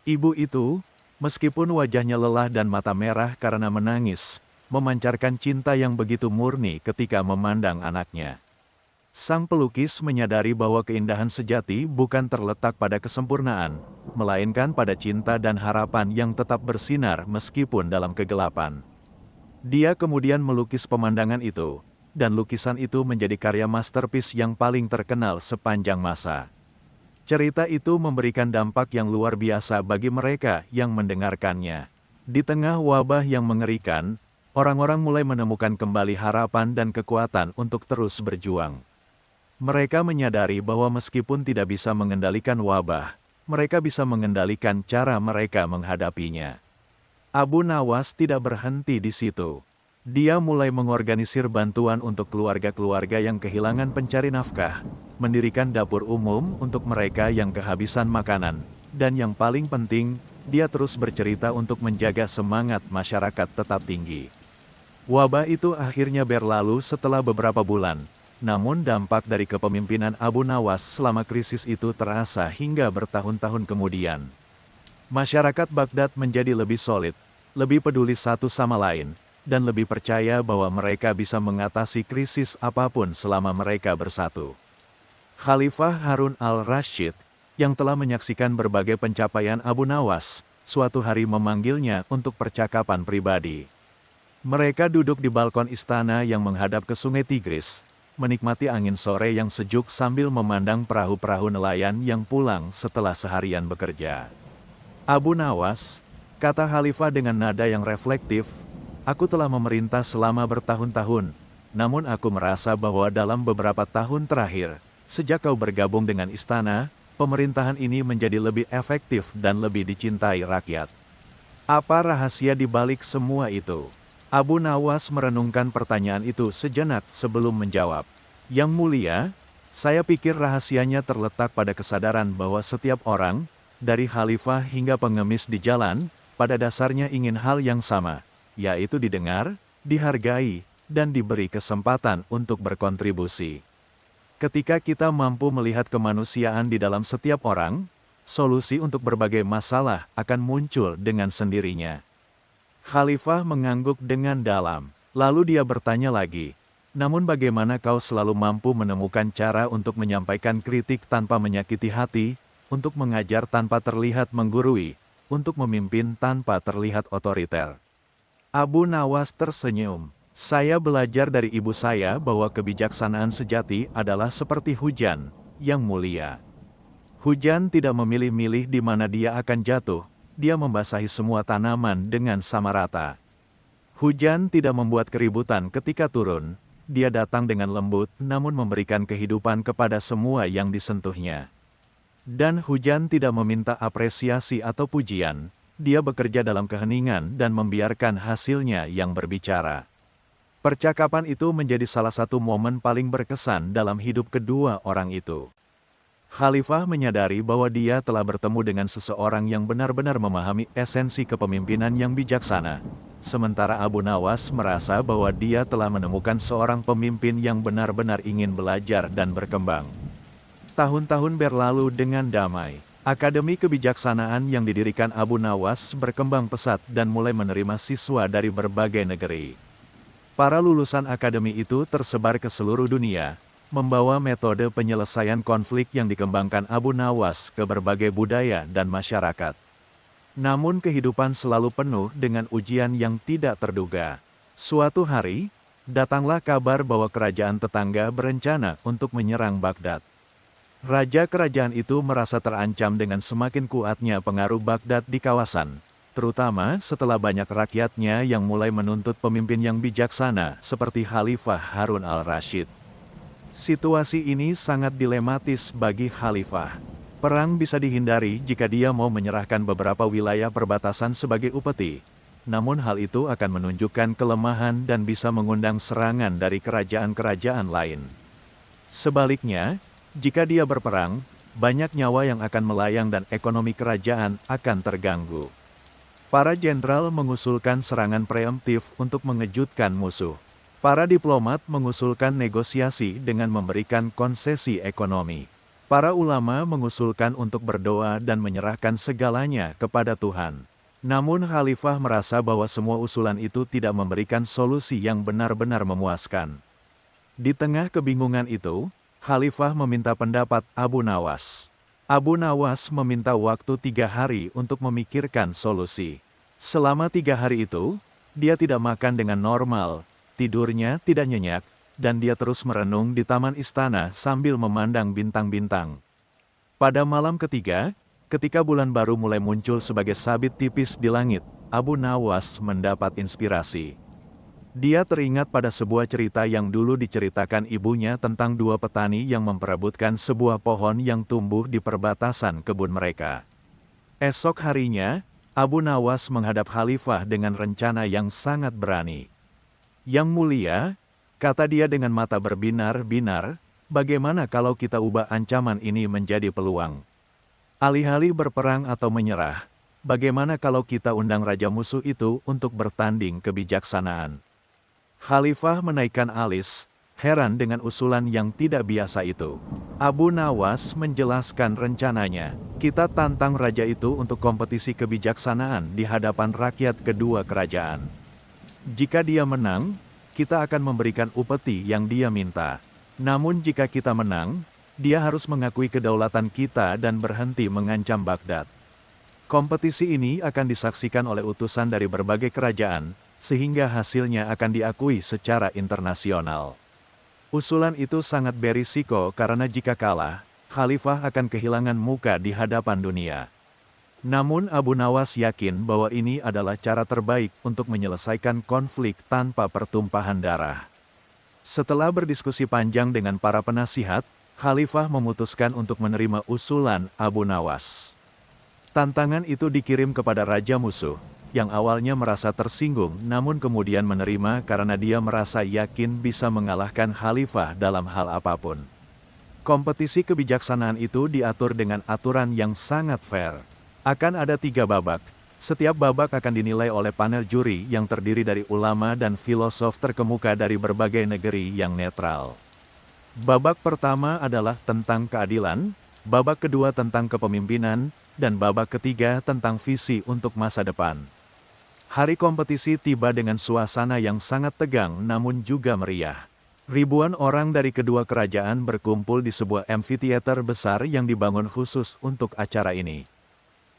Ibu itu, meskipun wajahnya lelah dan mata merah karena menangis, memancarkan cinta yang begitu murni ketika memandang anaknya. Sang pelukis menyadari bahwa keindahan sejati bukan terletak pada kesempurnaan, melainkan pada cinta dan harapan yang tetap bersinar meskipun dalam kegelapan. Dia kemudian melukis pemandangan itu, dan lukisan itu menjadi karya masterpiece yang paling terkenal sepanjang masa. Cerita itu memberikan dampak yang luar biasa bagi mereka yang mendengarkannya. Di tengah wabah yang mengerikan, orang-orang mulai menemukan kembali harapan dan kekuatan untuk terus berjuang. Mereka menyadari bahwa meskipun tidak bisa mengendalikan wabah, mereka bisa mengendalikan cara mereka menghadapinya. Abu Nawas tidak berhenti di situ. Dia mulai mengorganisir bantuan untuk keluarga-keluarga yang kehilangan pencari nafkah, mendirikan dapur umum untuk mereka yang kehabisan makanan, dan yang paling penting, dia terus bercerita untuk menjaga semangat masyarakat tetap tinggi. Wabah itu akhirnya berlalu setelah beberapa bulan, namun dampak dari kepemimpinan Abu Nawas selama krisis itu terasa hingga bertahun-tahun kemudian. Masyarakat Baghdad menjadi lebih solid, lebih peduli satu sama lain, dan lebih percaya bahwa mereka bisa mengatasi krisis apapun selama mereka bersatu. Khalifah Harun al-Rashid, yang telah menyaksikan berbagai pencapaian Abu Nawas, suatu hari memanggilnya untuk percakapan pribadi. Mereka duduk di balkon istana yang menghadap ke Sungai Tigris, menikmati angin sore yang sejuk sambil memandang perahu-perahu nelayan yang pulang setelah seharian bekerja. Abu Nawas, kata Khalifah dengan nada yang reflektif, aku telah memerintah selama bertahun-tahun, namun aku merasa bahwa dalam beberapa tahun terakhir, sejak kau bergabung dengan istana, pemerintahan ini menjadi lebih efektif dan lebih dicintai rakyat. Apa rahasia di balik semua itu? Abu Nawas merenungkan pertanyaan itu sejenak sebelum menjawab. Yang mulia, saya pikir rahasianya terletak pada kesadaran bahwa setiap orang, dari khalifah hingga pengemis di jalan, pada dasarnya ingin hal yang sama, yaitu didengar, dihargai, dan diberi kesempatan untuk berkontribusi. Ketika kita mampu melihat kemanusiaan di dalam setiap orang, solusi untuk berbagai masalah akan muncul dengan sendirinya. Khalifah mengangguk dengan dalam, lalu dia bertanya lagi, namun bagaimana kau selalu mampu menemukan cara untuk menyampaikan kritik tanpa menyakiti hati, untuk mengajar tanpa terlihat menggurui, untuk memimpin tanpa terlihat otoriter? Abu Nawas tersenyum. Saya belajar dari ibu saya bahwa kebijaksanaan sejati adalah seperti hujan, yang mulia. Hujan tidak memilih-milih di mana dia akan jatuh, dia membasahi semua tanaman dengan sama rata. Hujan tidak membuat keributan ketika turun, dia datang dengan lembut namun memberikan kehidupan kepada semua yang disentuhnya. Dan hujan tidak meminta apresiasi atau pujian, dia bekerja dalam keheningan dan membiarkan hasilnya yang berbicara. Percakapan itu menjadi salah satu momen paling berkesan dalam hidup kedua orang itu. Khalifah menyadari bahwa dia telah bertemu dengan seseorang yang benar-benar memahami esensi kepemimpinan yang bijaksana, sementara Abu Nawas merasa bahwa dia telah menemukan seorang pemimpin yang benar-benar ingin belajar dan berkembang. Tahun-tahun berlalu dengan damai. Akademi Kebijaksanaan yang didirikan Abu Nawas berkembang pesat dan mulai menerima siswa dari berbagai negeri. Para lulusan akademi itu tersebar ke seluruh dunia, membawa metode penyelesaian konflik yang dikembangkan Abu Nawas ke berbagai budaya dan masyarakat. Namun kehidupan selalu penuh dengan ujian yang tidak terduga. Suatu hari, datanglah kabar bahwa kerajaan tetangga berencana untuk menyerang Baghdad. Raja kerajaan itu merasa terancam dengan semakin kuatnya pengaruh Baghdad di kawasan, terutama setelah banyak rakyatnya yang mulai menuntut pemimpin yang bijaksana seperti Khalifah Harun al-Rashid. Situasi ini sangat dilematis bagi Khalifah. Perang bisa dihindari jika dia mau menyerahkan beberapa wilayah perbatasan sebagai upeti. Namun hal itu akan menunjukkan kelemahan dan bisa mengundang serangan dari kerajaan-kerajaan lain. Sebaliknya, jika dia berperang, banyak nyawa yang akan melayang dan ekonomi kerajaan akan terganggu. Para jenderal mengusulkan serangan preemptif untuk mengejutkan musuh. Para diplomat mengusulkan negosiasi dengan memberikan konsesi ekonomi. Para ulama mengusulkan untuk berdoa dan menyerahkan segalanya kepada Tuhan. Namun Khalifah merasa bahwa semua usulan itu tidak memberikan solusi yang benar-benar memuaskan. Di tengah kebingungan itu, Khalifah meminta pendapat Abu Nawas. Abu Nawas meminta waktu 3 hari untuk memikirkan solusi. Selama 3 hari itu, dia tidak makan dengan normal, tidurnya tidak nyenyak, dan dia terus merenung di taman istana sambil memandang bintang-bintang. Pada malam ketiga, ketika bulan baru mulai muncul sebagai sabit tipis di langit, Abu Nawas mendapat inspirasi. Dia teringat pada sebuah cerita yang dulu diceritakan ibunya tentang 2 petani yang memperebutkan sebuah pohon yang tumbuh di perbatasan kebun mereka. Esok harinya, Abu Nawas menghadap Khalifah dengan rencana yang sangat berani. Yang mulia, kata dia dengan mata berbinar-binar, bagaimana kalau kita ubah ancaman ini menjadi peluang? Alih-alih berperang atau menyerah, bagaimana kalau kita undang raja musuh itu untuk bertanding kebijaksanaan? Khalifah menaikkan alis, heran dengan usulan yang tidak biasa itu. Abu Nawas menjelaskan rencananya. Kita tantang raja itu untuk kompetisi kebijaksanaan di hadapan rakyat kedua kerajaan. Jika dia menang, kita akan memberikan upeti yang dia minta. Namun jika kita menang, dia harus mengakui kedaulatan kita dan berhenti mengancam Baghdad. Kompetisi ini akan disaksikan oleh utusan dari berbagai kerajaan, sehingga hasilnya akan diakui secara internasional. Usulan itu sangat berisiko karena jika kalah, Khalifah akan kehilangan muka di hadapan dunia. Namun Abu Nawas yakin bahwa ini adalah cara terbaik untuk menyelesaikan konflik tanpa pertumpahan darah. Setelah berdiskusi panjang dengan para penasihat, Khalifah memutuskan untuk menerima usulan Abu Nawas. Tantangan itu dikirim kepada raja musuh, yang awalnya merasa tersinggung namun kemudian menerima karena dia merasa yakin bisa mengalahkan Khalifah dalam hal apapun. Kompetisi kebijaksanaan itu diatur dengan aturan yang sangat fair. Akan ada 3 babak. Setiap babak akan dinilai oleh panel juri yang terdiri dari ulama dan filosof terkemuka dari berbagai negeri yang netral. Babak pertama adalah tentang keadilan, babak kedua tentang kepemimpinan, dan babak ketiga tentang visi untuk masa depan. Hari kompetisi tiba dengan suasana yang sangat tegang namun juga meriah. Ribuan orang dari kedua kerajaan berkumpul di sebuah amphitheater besar yang dibangun khusus untuk acara ini.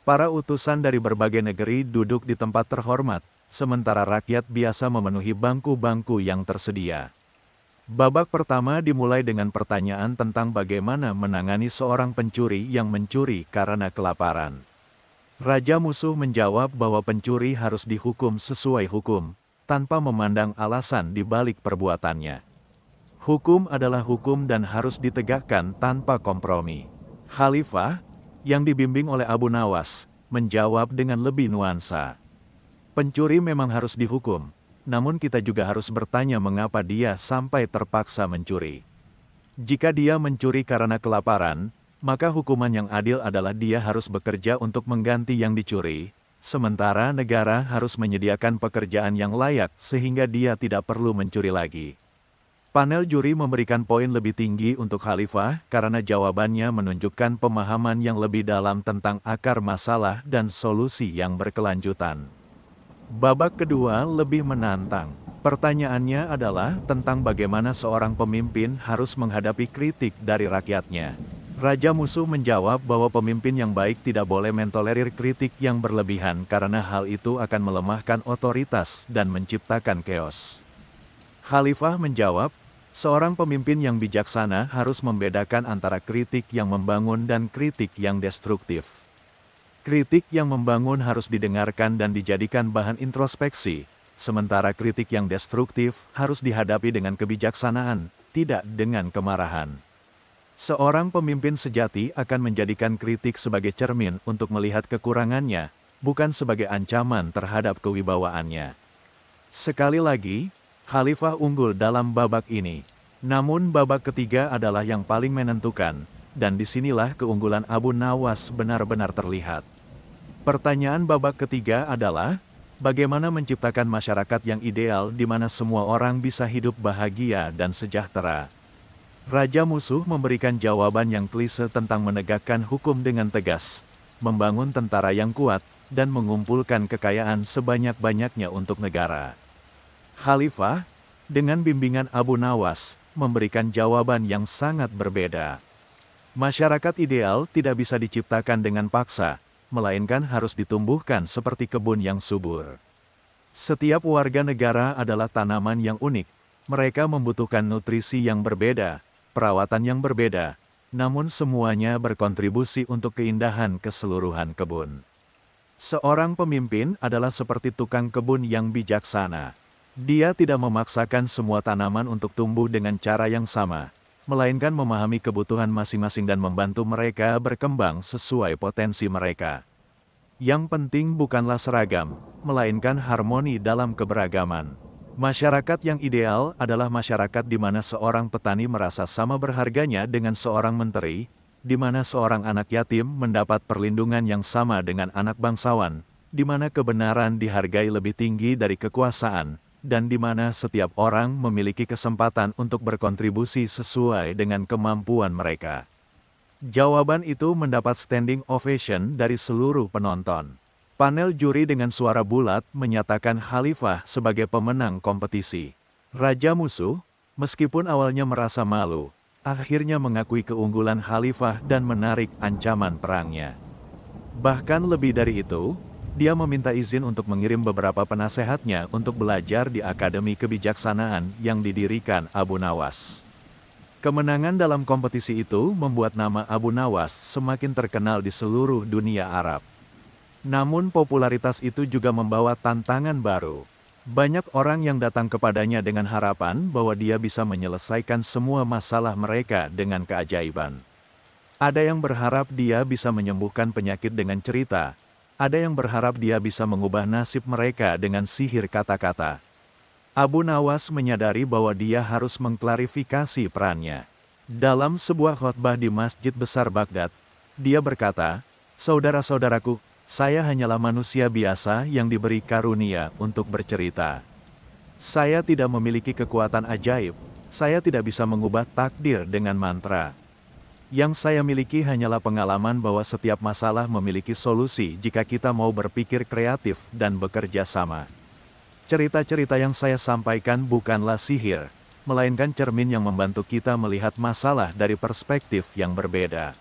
Para utusan dari berbagai negeri duduk di tempat terhormat, sementara rakyat biasa memenuhi bangku-bangku yang tersedia. Babak pertama dimulai dengan pertanyaan tentang bagaimana menangani seorang pencuri yang mencuri karena kelaparan. Raja musuh menjawab bahwa pencuri harus dihukum sesuai hukum, tanpa memandang alasan di balik perbuatannya. Hukum adalah hukum dan harus ditegakkan tanpa kompromi. Khalifah, yang dibimbing oleh Abu Nawas, menjawab dengan lebih nuansa. Pencuri memang harus dihukum, namun kita juga harus bertanya mengapa dia sampai terpaksa mencuri. Jika dia mencuri karena kelaparan, maka hukuman yang adil adalah dia harus bekerja untuk mengganti yang dicuri, sementara negara harus menyediakan pekerjaan yang layak sehingga dia tidak perlu mencuri lagi. Panel juri memberikan poin lebih tinggi untuk Khalifah karena jawabannya menunjukkan pemahaman yang lebih dalam tentang akar masalah dan solusi yang berkelanjutan. Babak kedua lebih menantang. Pertanyaannya adalah tentang bagaimana seorang pemimpin harus menghadapi kritik dari rakyatnya. Raja musuh menjawab bahwa pemimpin yang baik tidak boleh mentolerir kritik yang berlebihan karena hal itu akan melemahkan otoritas dan menciptakan chaos. Khalifah menjawab, seorang pemimpin yang bijaksana harus membedakan antara kritik yang membangun dan kritik yang destruktif. Kritik yang membangun harus didengarkan dan dijadikan bahan introspeksi, sementara kritik yang destruktif harus dihadapi dengan kebijaksanaan, tidak dengan kemarahan. Seorang pemimpin sejati akan menjadikan kritik sebagai cermin untuk melihat kekurangannya, bukan sebagai ancaman terhadap kewibawaannya. Sekali lagi, Khalifah unggul dalam babak ini. Namun babak ketiga adalah yang paling menentukan, dan disinilah keunggulan Abu Nawas benar-benar terlihat. Pertanyaan babak ketiga adalah, bagaimana menciptakan masyarakat yang ideal di mana semua orang bisa hidup bahagia dan sejahtera. Raja musuh memberikan jawaban yang klise tentang menegakkan hukum dengan tegas, membangun tentara yang kuat, dan mengumpulkan kekayaan sebanyak-banyaknya untuk negara. Khalifah, dengan bimbingan Abu Nawas, memberikan jawaban yang sangat berbeda. Masyarakat ideal tidak bisa diciptakan dengan paksa, melainkan harus ditumbuhkan seperti kebun yang subur. Setiap warga negara adalah tanaman yang unik, mereka membutuhkan nutrisi yang berbeda, perawatan yang berbeda, namun semuanya berkontribusi untuk keindahan keseluruhan kebun. Seorang pemimpin adalah seperti tukang kebun yang bijaksana. Dia tidak memaksakan semua tanaman untuk tumbuh dengan cara yang sama, melainkan memahami kebutuhan masing-masing dan membantu mereka berkembang sesuai potensi mereka. Yang penting bukanlah seragam, melainkan harmoni dalam keberagaman. Masyarakat yang ideal adalah masyarakat di mana seorang petani merasa sama berharganya dengan seorang menteri, di mana seorang anak yatim mendapat perlindungan yang sama dengan anak bangsawan, di mana kebenaran dihargai lebih tinggi dari kekuasaan, dan di mana setiap orang memiliki kesempatan untuk berkontribusi sesuai dengan kemampuan mereka. Jawaban itu mendapat standing ovation dari seluruh penonton. Panel juri dengan suara bulat menyatakan Khalifah sebagai pemenang kompetisi. Raja musuh, meskipun awalnya merasa malu, akhirnya mengakui keunggulan Khalifah dan menarik ancaman perangnya. Bahkan lebih dari itu, dia meminta izin untuk mengirim beberapa penasehatnya untuk belajar di Akademi Kebijaksanaan yang didirikan Abu Nawas. Kemenangan dalam kompetisi itu membuat nama Abu Nawas semakin terkenal di seluruh dunia Arab. Namun popularitas itu juga membawa tantangan baru. Banyak orang yang datang kepadanya dengan harapan bahwa dia bisa menyelesaikan semua masalah mereka dengan keajaiban. Ada yang berharap dia bisa menyembuhkan penyakit dengan cerita. Ada yang berharap dia bisa mengubah nasib mereka dengan sihir kata-kata. Abu Nawas menyadari bahwa dia harus mengklarifikasi perannya. Dalam sebuah khotbah di Masjid Besar Baghdad, dia berkata, "Saudara-saudaraku, saya hanyalah manusia biasa yang diberi karunia untuk bercerita. Saya tidak memiliki kekuatan ajaib, saya tidak bisa mengubah takdir dengan mantra. Yang saya miliki hanyalah pengalaman bahwa setiap masalah memiliki solusi jika kita mau berpikir kreatif dan bekerja sama. Cerita-cerita yang saya sampaikan bukanlah sihir, melainkan cermin yang membantu kita melihat masalah dari perspektif yang berbeda.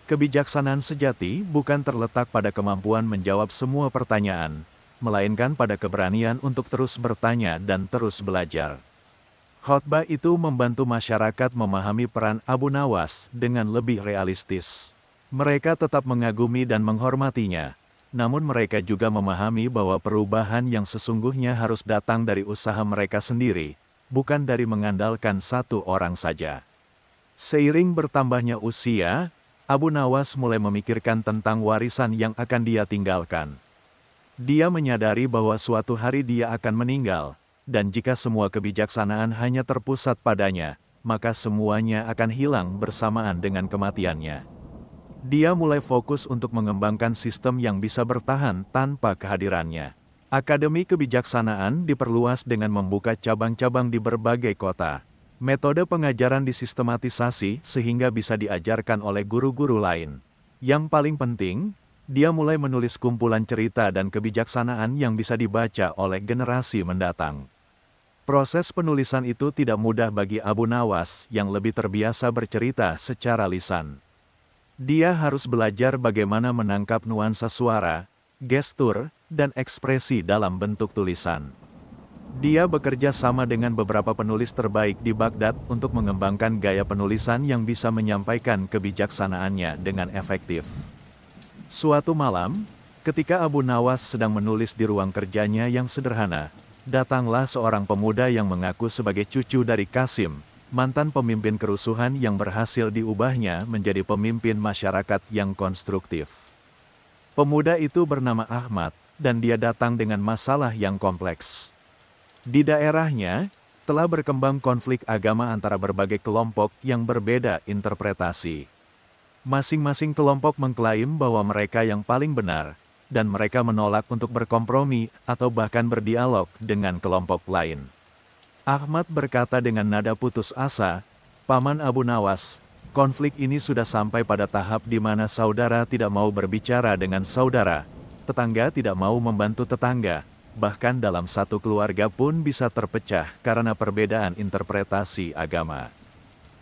Kebijaksanaan sejati bukan terletak pada kemampuan menjawab semua pertanyaan, melainkan pada keberanian untuk terus bertanya dan terus belajar." Khotbah itu membantu masyarakat memahami peran Abu Nawas dengan lebih realistis. Mereka tetap mengagumi dan menghormatinya, namun mereka juga memahami bahwa perubahan yang sesungguhnya harus datang dari usaha mereka sendiri, bukan dari mengandalkan satu orang saja. Seiring bertambahnya usia, Abu Nawas mulai memikirkan tentang warisan yang akan dia tinggalkan. Dia menyadari bahwa suatu hari dia akan meninggal, dan jika semua kebijaksanaan hanya terpusat padanya, maka semuanya akan hilang bersamaan dengan kematiannya. Dia mulai fokus untuk mengembangkan sistem yang bisa bertahan tanpa kehadirannya. Akademi Kebijaksanaan diperluas dengan membuka cabang-cabang di berbagai kota. Metode pengajaran disistematisasi sehingga bisa diajarkan oleh guru-guru lain. Yang paling penting, dia mulai menulis kumpulan cerita dan kebijaksanaan yang bisa dibaca oleh generasi mendatang. Proses penulisan itu tidak mudah bagi Abu Nawas yang lebih terbiasa bercerita secara lisan. Dia harus belajar bagaimana menangkap nuansa suara, gestur, dan ekspresi dalam bentuk tulisan. Dia bekerja sama dengan beberapa penulis terbaik di Baghdad untuk mengembangkan gaya penulisan yang bisa menyampaikan kebijaksanaannya dengan efektif. Suatu malam, ketika Abu Nawas sedang menulis di ruang kerjanya yang sederhana, datanglah seorang pemuda yang mengaku sebagai cucu dari Qasim, mantan pemimpin kerusuhan yang berhasil diubahnya menjadi pemimpin masyarakat yang konstruktif. Pemuda itu bernama Ahmad, dan dia datang dengan masalah yang kompleks. Di daerahnya, telah berkembang konflik agama antara berbagai kelompok yang berbeda interpretasi. Masing-masing kelompok mengklaim bahwa mereka yang paling benar, dan mereka menolak untuk berkompromi atau bahkan berdialog dengan kelompok lain. Ahmad berkata dengan nada putus asa, "Paman Abu Nawas, konflik ini sudah sampai pada tahap di mana saudara tidak mau berbicara dengan saudara, tetangga tidak mau membantu tetangga. Bahkan dalam satu keluarga pun bisa terpecah karena perbedaan interpretasi agama.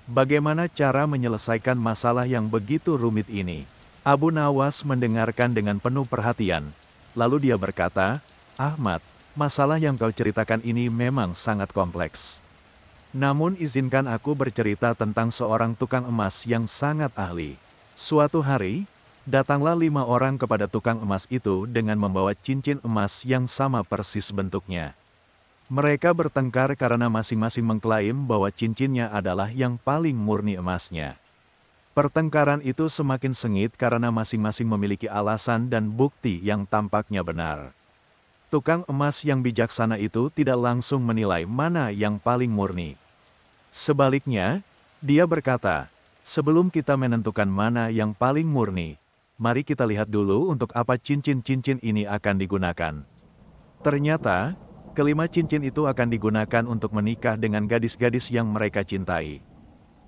Bagaimana cara menyelesaikan masalah yang begitu rumit ini?" Abu Nawas mendengarkan dengan penuh perhatian. Lalu dia berkata, "Ahmad, masalah yang kau ceritakan ini memang sangat kompleks. Namun izinkan aku bercerita tentang seorang tukang emas yang sangat ahli. Suatu hari, datanglah 5 orang kepada tukang emas itu dengan membawa cincin emas yang sama persis bentuknya. Mereka bertengkar karena masing-masing mengklaim bahwa cincinnya adalah yang paling murni emasnya. Pertengkaran itu semakin sengit karena masing-masing memiliki alasan dan bukti yang tampaknya benar. Tukang emas yang bijaksana itu tidak langsung menilai mana yang paling murni. Sebaliknya, dia berkata, "Sebelum kita menentukan mana yang paling murni, mari kita lihat dulu untuk apa cincin-cincin ini akan digunakan." Ternyata, kelima cincin itu akan digunakan untuk menikah dengan gadis-gadis yang mereka cintai.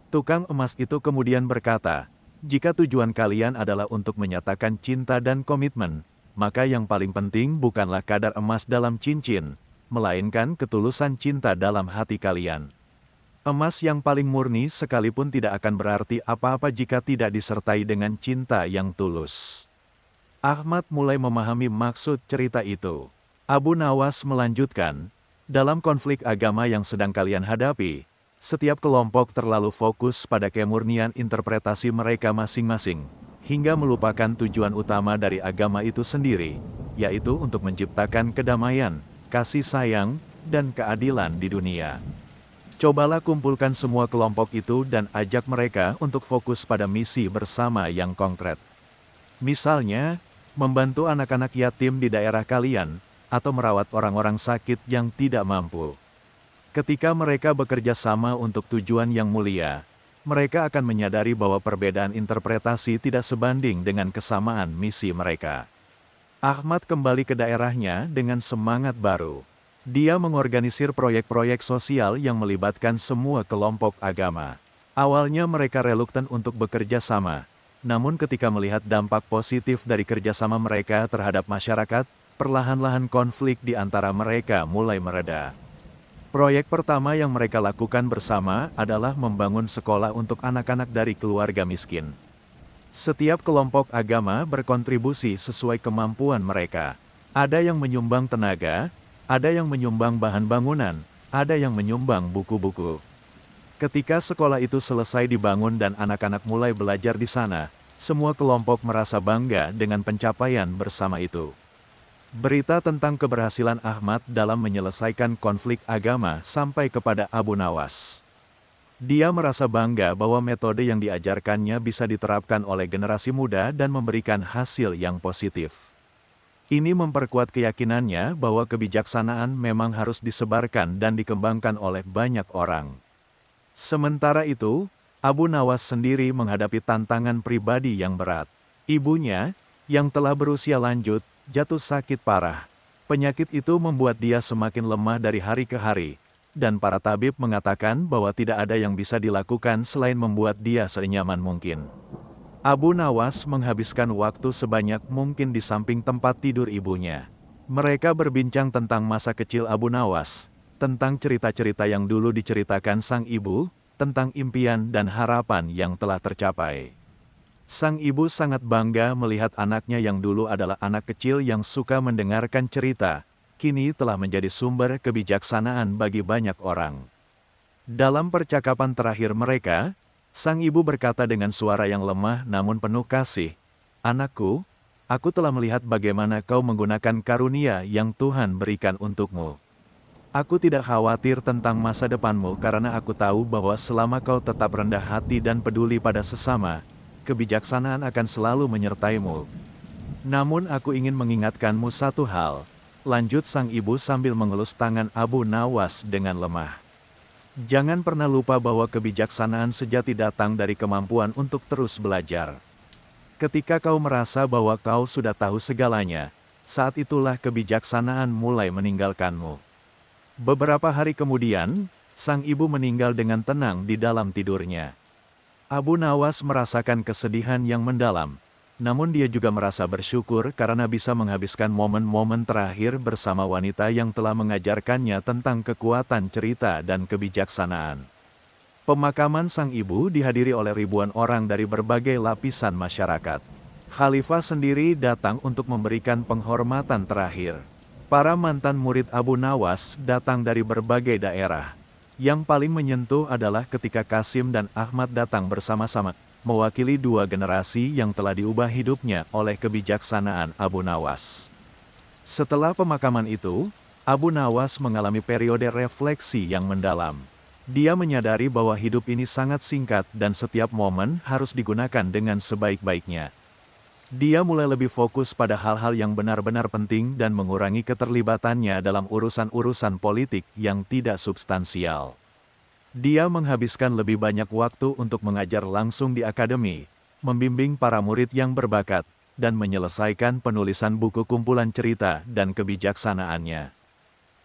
Tukang emas itu kemudian berkata, "Jika tujuan kalian adalah untuk menyatakan cinta dan komitmen, maka yang paling penting bukanlah kadar emas dalam cincin, melainkan ketulusan cinta dalam hati kalian. Emas yang paling murni sekalipun tidak akan berarti apa-apa jika tidak disertai dengan cinta yang tulus." Ahmad mulai memahami maksud cerita itu. Abu Nawas melanjutkan, "Dalam konflik agama yang sedang kalian hadapi, setiap kelompok terlalu fokus pada kemurnian interpretasi mereka masing-masing, hingga melupakan tujuan utama dari agama itu sendiri, yaitu untuk menciptakan kedamaian, kasih sayang, dan keadilan di dunia. Cobalah kumpulkan semua kelompok itu dan ajak mereka untuk fokus pada misi bersama yang konkret. Misalnya, membantu anak-anak yatim di daerah kalian, atau merawat orang-orang sakit yang tidak mampu. Ketika mereka bekerja sama untuk tujuan yang mulia, mereka akan menyadari bahwa perbedaan interpretasi tidak sebanding dengan kesamaan misi mereka." Ahmad kembali ke daerahnya dengan semangat baru. Dia mengorganisir proyek-proyek sosial yang melibatkan semua kelompok agama. Awalnya mereka reluctant untuk bekerja sama, namun ketika melihat dampak positif dari kerjasama mereka terhadap masyarakat, perlahan-lahan konflik di antara mereka mulai mereda. Proyek pertama yang mereka lakukan bersama adalah membangun sekolah untuk anak-anak dari keluarga miskin. Setiap kelompok agama berkontribusi sesuai kemampuan mereka. Ada yang menyumbang tenaga, ada yang menyumbang bahan bangunan, ada yang menyumbang buku-buku. Ketika sekolah itu selesai dibangun dan anak-anak mulai belajar di sana, semua kelompok merasa bangga dengan pencapaian bersama itu. Berita tentang keberhasilan Ahmad dalam menyelesaikan konflik agama sampai kepada Abu Nawas. Dia merasa bangga bahwa metode yang diajarkannya bisa diterapkan oleh generasi muda dan memberikan hasil yang positif. Ini memperkuat keyakinannya bahwa kebijaksanaan memang harus disebarkan dan dikembangkan oleh banyak orang. Sementara itu, Abu Nawas sendiri menghadapi tantangan pribadi yang berat. Ibunya, yang telah berusia lanjut, jatuh sakit parah. Penyakit itu membuat dia semakin lemah dari hari ke hari, dan para tabib mengatakan bahwa tidak ada yang bisa dilakukan selain membuat dia senyaman mungkin. Abu Nawas menghabiskan waktu sebanyak mungkin di samping tempat tidur ibunya. Mereka berbincang tentang masa kecil Abu Nawas, tentang cerita-cerita yang dulu diceritakan sang ibu, tentang impian dan harapan yang telah tercapai. Sang ibu sangat bangga melihat anaknya yang dulu adalah anak kecil yang suka mendengarkan cerita, kini telah menjadi sumber kebijaksanaan bagi banyak orang. Dalam percakapan terakhir mereka, sang ibu berkata dengan suara yang lemah namun penuh kasih, "Anakku, aku telah melihat bagaimana kau menggunakan karunia yang Tuhan berikan untukmu. Aku tidak khawatir tentang masa depanmu karena aku tahu bahwa selama kau tetap rendah hati dan peduli pada sesama, kebijaksanaan akan selalu menyertaimu. Namun aku ingin mengingatkanmu satu hal," lanjut sang ibu sambil mengelus tangan Abu Nawas dengan lemah. "Jangan pernah lupa bahwa kebijaksanaan sejati datang dari kemampuan untuk terus belajar. Ketika kau merasa bahwa kau sudah tahu segalanya, saat itulah kebijaksanaan mulai meninggalkanmu." Beberapa hari kemudian, sang ibu meninggal dengan tenang di dalam tidurnya. Abu Nawas merasakan kesedihan yang mendalam, namun dia juga merasa bersyukur karena bisa menghabiskan momen-momen terakhir bersama wanita yang telah mengajarkannya tentang kekuatan cerita dan kebijaksanaan. Pemakaman sang ibu dihadiri oleh ribuan orang dari berbagai lapisan masyarakat. Khalifah sendiri datang untuk memberikan penghormatan terakhir. Para mantan murid Abu Nawas datang dari berbagai daerah. Yang paling menyentuh adalah ketika Qasim dan Ahmad datang bersama-sama, mewakili dua generasi yang telah diubah hidupnya oleh kebijaksanaan Abu Nawas. Setelah pemakaman itu, Abu Nawas mengalami periode refleksi yang mendalam. Dia menyadari bahwa hidup ini sangat singkat dan setiap momen harus digunakan dengan sebaik-baiknya. Dia mulai lebih fokus pada hal-hal yang benar-benar penting dan mengurangi keterlibatannya dalam urusan-urusan politik yang tidak substansial. Dia menghabiskan lebih banyak waktu untuk mengajar langsung di akademi, membimbing para murid yang berbakat, dan menyelesaikan penulisan buku kumpulan cerita dan kebijaksanaannya.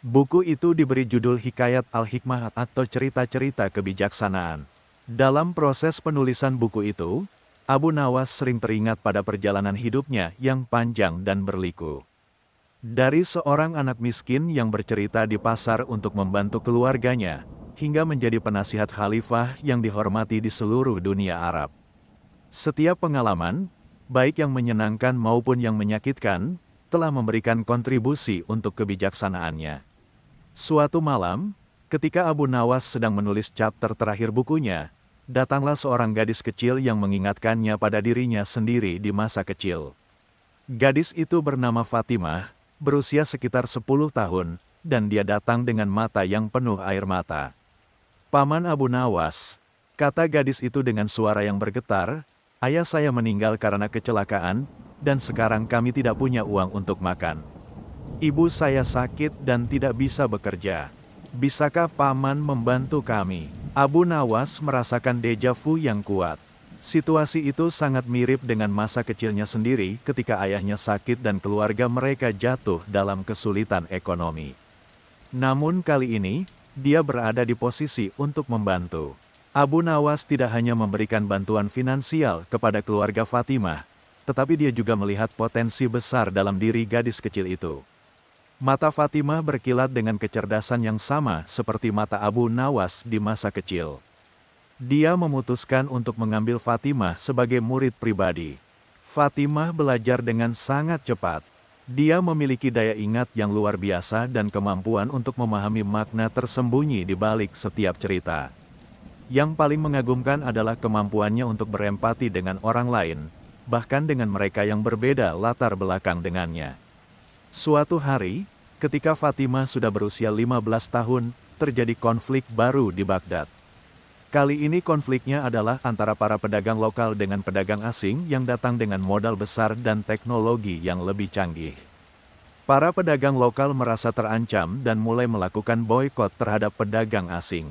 Buku itu diberi judul Hikayat Al-Hikmah atau Cerita-cerita Kebijaksanaan. Dalam proses penulisan buku itu, Abu Nawas sering teringat pada perjalanan hidupnya yang panjang dan berliku. Dari seorang anak miskin yang bercerita di pasar untuk membantu keluarganya, hingga menjadi penasihat khalifah yang dihormati di seluruh dunia Arab. Setiap pengalaman, baik yang menyenangkan maupun yang menyakitkan, telah memberikan kontribusi untuk kebijaksanaannya. Suatu malam, ketika Abu Nawas sedang menulis chapter terakhir bukunya, datanglah seorang gadis kecil yang mengingatkannya pada dirinya sendiri di masa kecil. Gadis itu bernama Fatimah, berusia sekitar 10 tahun, dan dia datang dengan mata yang penuh air mata. "Paman Abu Nawas," kata gadis itu dengan suara yang bergetar, "ayah saya meninggal karena kecelakaan, dan sekarang kami tidak punya uang untuk makan. Ibu saya sakit dan tidak bisa bekerja. Bisakah paman membantu kami?" Abu Nawas merasakan deja vu yang kuat. Situasi itu sangat mirip dengan masa kecilnya sendiri ketika ayahnya sakit dan keluarga mereka jatuh dalam kesulitan ekonomi. Namun kali ini, dia berada di posisi untuk membantu. Abu Nawas tidak hanya memberikan bantuan finansial kepada keluarga Fatimah, tetapi dia juga melihat potensi besar dalam diri gadis kecil itu. Mata Fatimah berkilat dengan kecerdasan yang sama seperti mata Abu Nawas di masa kecil. Dia memutuskan untuk mengambil Fatimah sebagai murid pribadi. Fatimah belajar dengan sangat cepat. Dia memiliki daya ingat yang luar biasa dan kemampuan untuk memahami makna tersembunyi di balik setiap cerita. Yang paling mengagumkan adalah kemampuannya untuk berempati dengan orang lain, bahkan dengan mereka yang berbeda latar belakang dengannya. Suatu hari, ketika Fatimah sudah berusia 15 tahun, terjadi konflik baru di Baghdad. Kali ini konfliknya adalah antara para pedagang lokal dengan pedagang asing yang datang dengan modal besar dan teknologi yang lebih canggih. Para pedagang lokal merasa terancam dan mulai melakukan boikot terhadap pedagang asing.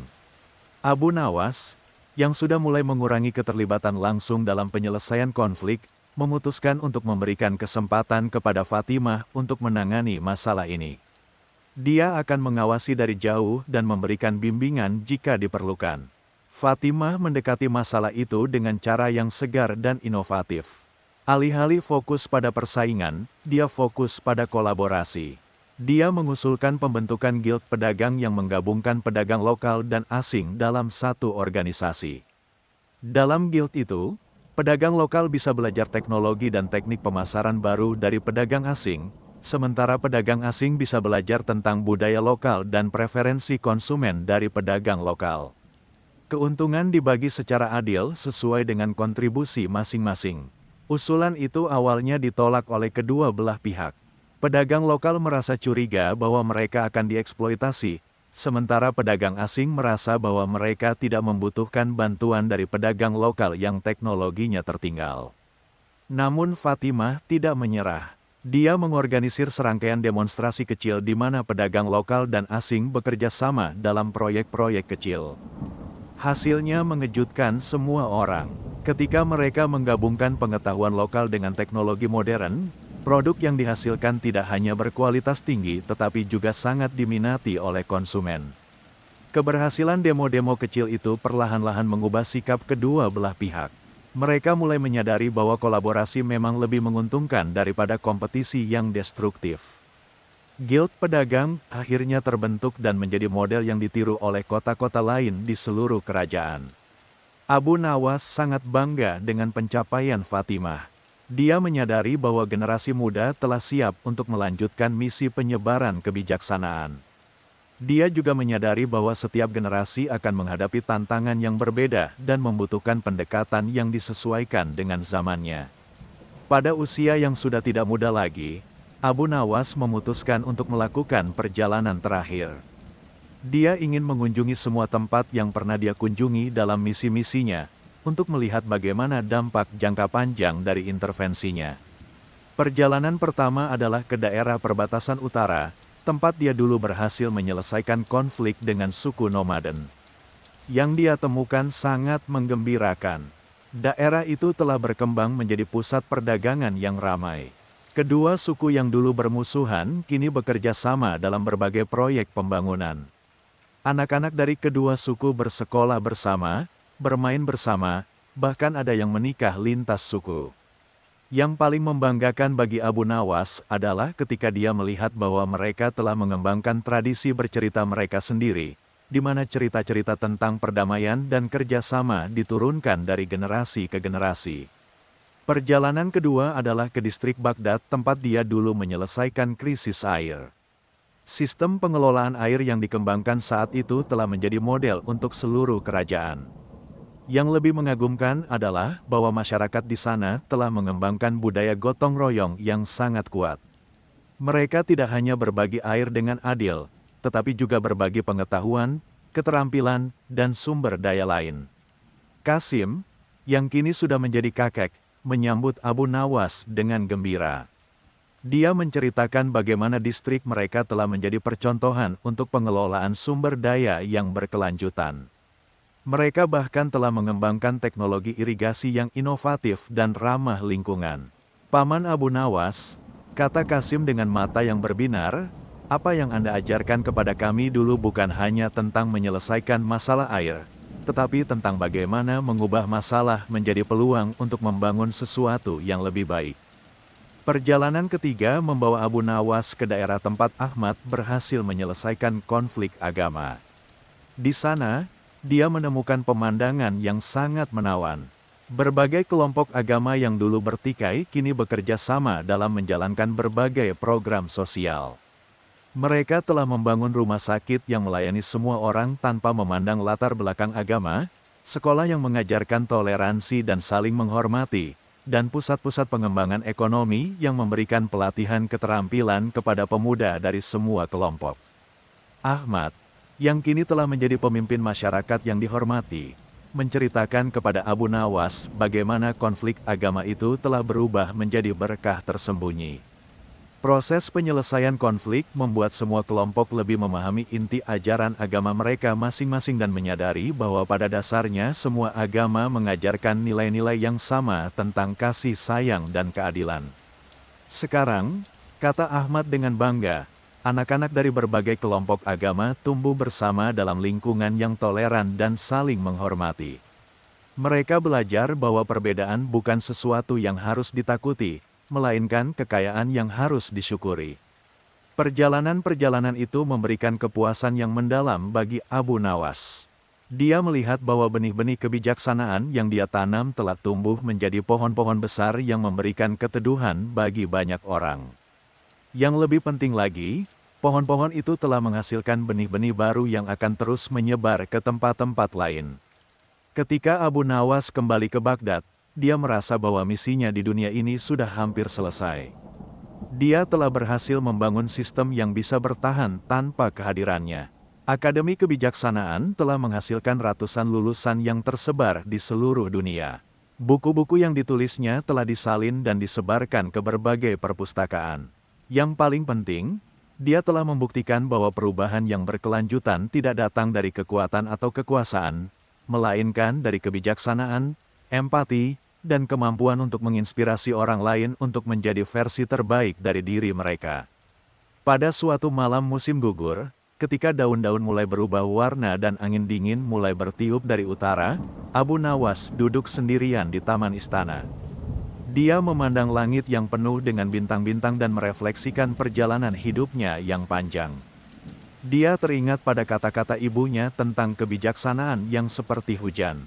Abu Nawas, yang sudah mulai mengurangi keterlibatan langsung dalam penyelesaian konflik, memutuskan untuk memberikan kesempatan kepada Fatimah untuk menangani masalah ini. Dia akan mengawasi dari jauh dan memberikan bimbingan jika diperlukan. Fatimah mendekati masalah itu dengan cara yang segar dan inovatif. Alih-alih fokus pada persaingan, dia fokus pada kolaborasi. Dia mengusulkan pembentukan guild pedagang yang menggabungkan pedagang lokal dan asing dalam satu organisasi. Dalam guild itu, pedagang lokal bisa belajar teknologi dan teknik pemasaran baru dari pedagang asing, sementara pedagang asing bisa belajar tentang budaya lokal dan preferensi konsumen dari pedagang lokal. Keuntungan dibagi secara adil sesuai dengan kontribusi masing-masing. Usulan itu awalnya ditolak oleh kedua belah pihak. Pedagang lokal merasa curiga bahwa mereka akan dieksploitasi, sementara pedagang asing merasa bahwa mereka tidak membutuhkan bantuan dari pedagang lokal yang teknologinya tertinggal. Namun Fatimah tidak menyerah. Dia mengorganisir serangkaian demonstrasi kecil di mana pedagang lokal dan asing bekerja sama dalam proyek-proyek kecil. Hasilnya mengejutkan semua orang. Ketika mereka menggabungkan pengetahuan lokal dengan teknologi modern, produk yang dihasilkan tidak hanya berkualitas tinggi tetapi juga sangat diminati oleh konsumen. Keberhasilan demo-demo kecil itu perlahan-lahan mengubah sikap kedua belah pihak. Mereka mulai menyadari bahwa kolaborasi memang lebih menguntungkan daripada kompetisi yang destruktif. Guild pedagang akhirnya terbentuk dan menjadi model yang ditiru oleh kota-kota lain di seluruh kerajaan. Abu Nawas sangat bangga dengan pencapaian Fatimah. Dia menyadari bahwa generasi muda telah siap untuk melanjutkan misi penyebaran kebijaksanaan. Dia juga menyadari bahwa setiap generasi akan menghadapi tantangan yang berbeda dan membutuhkan pendekatan yang disesuaikan dengan zamannya. Pada usia yang sudah tidak muda lagi, Abu Nawas memutuskan untuk melakukan perjalanan terakhir. Dia ingin mengunjungi semua tempat yang pernah dia kunjungi dalam misi-misinya, untuk melihat bagaimana dampak jangka panjang dari intervensinya. Perjalanan pertama adalah ke daerah perbatasan utara, tempat dia dulu berhasil menyelesaikan konflik dengan suku nomaden. Yang dia temukan sangat menggembirakan. Daerah itu telah berkembang menjadi pusat perdagangan yang ramai. Kedua suku yang dulu bermusuhan kini bekerja sama dalam berbagai proyek pembangunan. Anak-anak dari kedua suku bersekolah bersama, bermain bersama, bahkan ada yang menikah lintas suku. Yang paling membanggakan bagi Abu Nawas adalah ketika dia melihat bahwa mereka telah mengembangkan tradisi bercerita mereka sendiri, di mana cerita-cerita tentang perdamaian dan kerjasama diturunkan dari generasi ke generasi. Perjalanan kedua adalah ke distrik Baghdad tempat dia dulu menyelesaikan krisis air. Sistem pengelolaan air yang dikembangkan saat itu telah menjadi model untuk seluruh kerajaan. Yang lebih mengagumkan adalah bahwa masyarakat di sana telah mengembangkan budaya gotong royong yang sangat kuat. Mereka tidak hanya berbagi air dengan adil, tetapi juga berbagi pengetahuan, keterampilan, dan sumber daya lain. Qasim, yang kini sudah menjadi kakek, menyambut Abu Nawas dengan gembira. Dia menceritakan bagaimana distrik mereka telah menjadi percontohan untuk pengelolaan sumber daya yang berkelanjutan. Mereka bahkan telah mengembangkan teknologi irigasi yang inovatif dan ramah lingkungan. Paman Abu Nawas, kata Qasim dengan mata yang berbinar, apa yang Anda ajarkan kepada kami dulu bukan hanya tentang menyelesaikan masalah air, tetapi tentang bagaimana mengubah masalah menjadi peluang untuk membangun sesuatu yang lebih baik. Perjalanan ketiga membawa Abu Nawas ke daerah tempat Ahmad berhasil menyelesaikan konflik agama. Di sana, dia menemukan pemandangan yang sangat menawan. Berbagai kelompok agama yang dulu bertikai kini bekerja sama dalam menjalankan berbagai program sosial. Mereka telah membangun rumah sakit yang melayani semua orang tanpa memandang latar belakang agama, sekolah yang mengajarkan toleransi dan saling menghormati, dan pusat-pusat pengembangan ekonomi yang memberikan pelatihan keterampilan kepada pemuda dari semua kelompok. Ahmad, yang kini telah menjadi pemimpin masyarakat yang dihormati, menceritakan kepada Abu Nawas bagaimana konflik agama itu telah berubah menjadi berkah tersembunyi. Proses penyelesaian konflik membuat semua kelompok lebih memahami inti ajaran agama mereka masing-masing dan menyadari bahwa pada dasarnya semua agama mengajarkan nilai-nilai yang sama tentang kasih sayang dan keadilan. Sekarang, kata Ahmad dengan bangga, anak-anak dari berbagai kelompok agama tumbuh bersama dalam lingkungan yang toleran dan saling menghormati. Mereka belajar bahwa perbedaan bukan sesuatu yang harus ditakuti, melainkan kekayaan yang harus disyukuri. Perjalanan-perjalanan itu memberikan kepuasan yang mendalam bagi Abu Nawas. Dia melihat bahwa benih-benih kebijaksanaan yang dia tanam telah tumbuh menjadi pohon-pohon besar yang memberikan keteduhan bagi banyak orang. Yang lebih penting lagi, pohon-pohon itu telah menghasilkan benih-benih baru yang akan terus menyebar ke tempat-tempat lain. Ketika Abu Nawas kembali ke Baghdad, dia merasa bahwa misinya di dunia ini sudah hampir selesai. Dia telah berhasil membangun sistem yang bisa bertahan tanpa kehadirannya. Akademi Kebijaksanaan telah menghasilkan ratusan lulusan yang tersebar di seluruh dunia. Buku-buku yang ditulisnya telah disalin dan disebarkan ke berbagai perpustakaan. Yang paling penting, dia telah membuktikan bahwa perubahan yang berkelanjutan tidak datang dari kekuatan atau kekuasaan, melainkan dari kebijaksanaan, empati, dan kemampuan untuk menginspirasi orang lain untuk menjadi versi terbaik dari diri mereka. Pada suatu malam musim gugur, ketika daun-daun mulai berubah warna dan angin dingin mulai bertiup dari utara, Abu Nawas duduk sendirian di taman istana. Dia memandang langit yang penuh dengan bintang-bintang dan merefleksikan perjalanan hidupnya yang panjang. Dia teringat pada kata-kata ibunya tentang kebijaksanaan yang seperti hujan.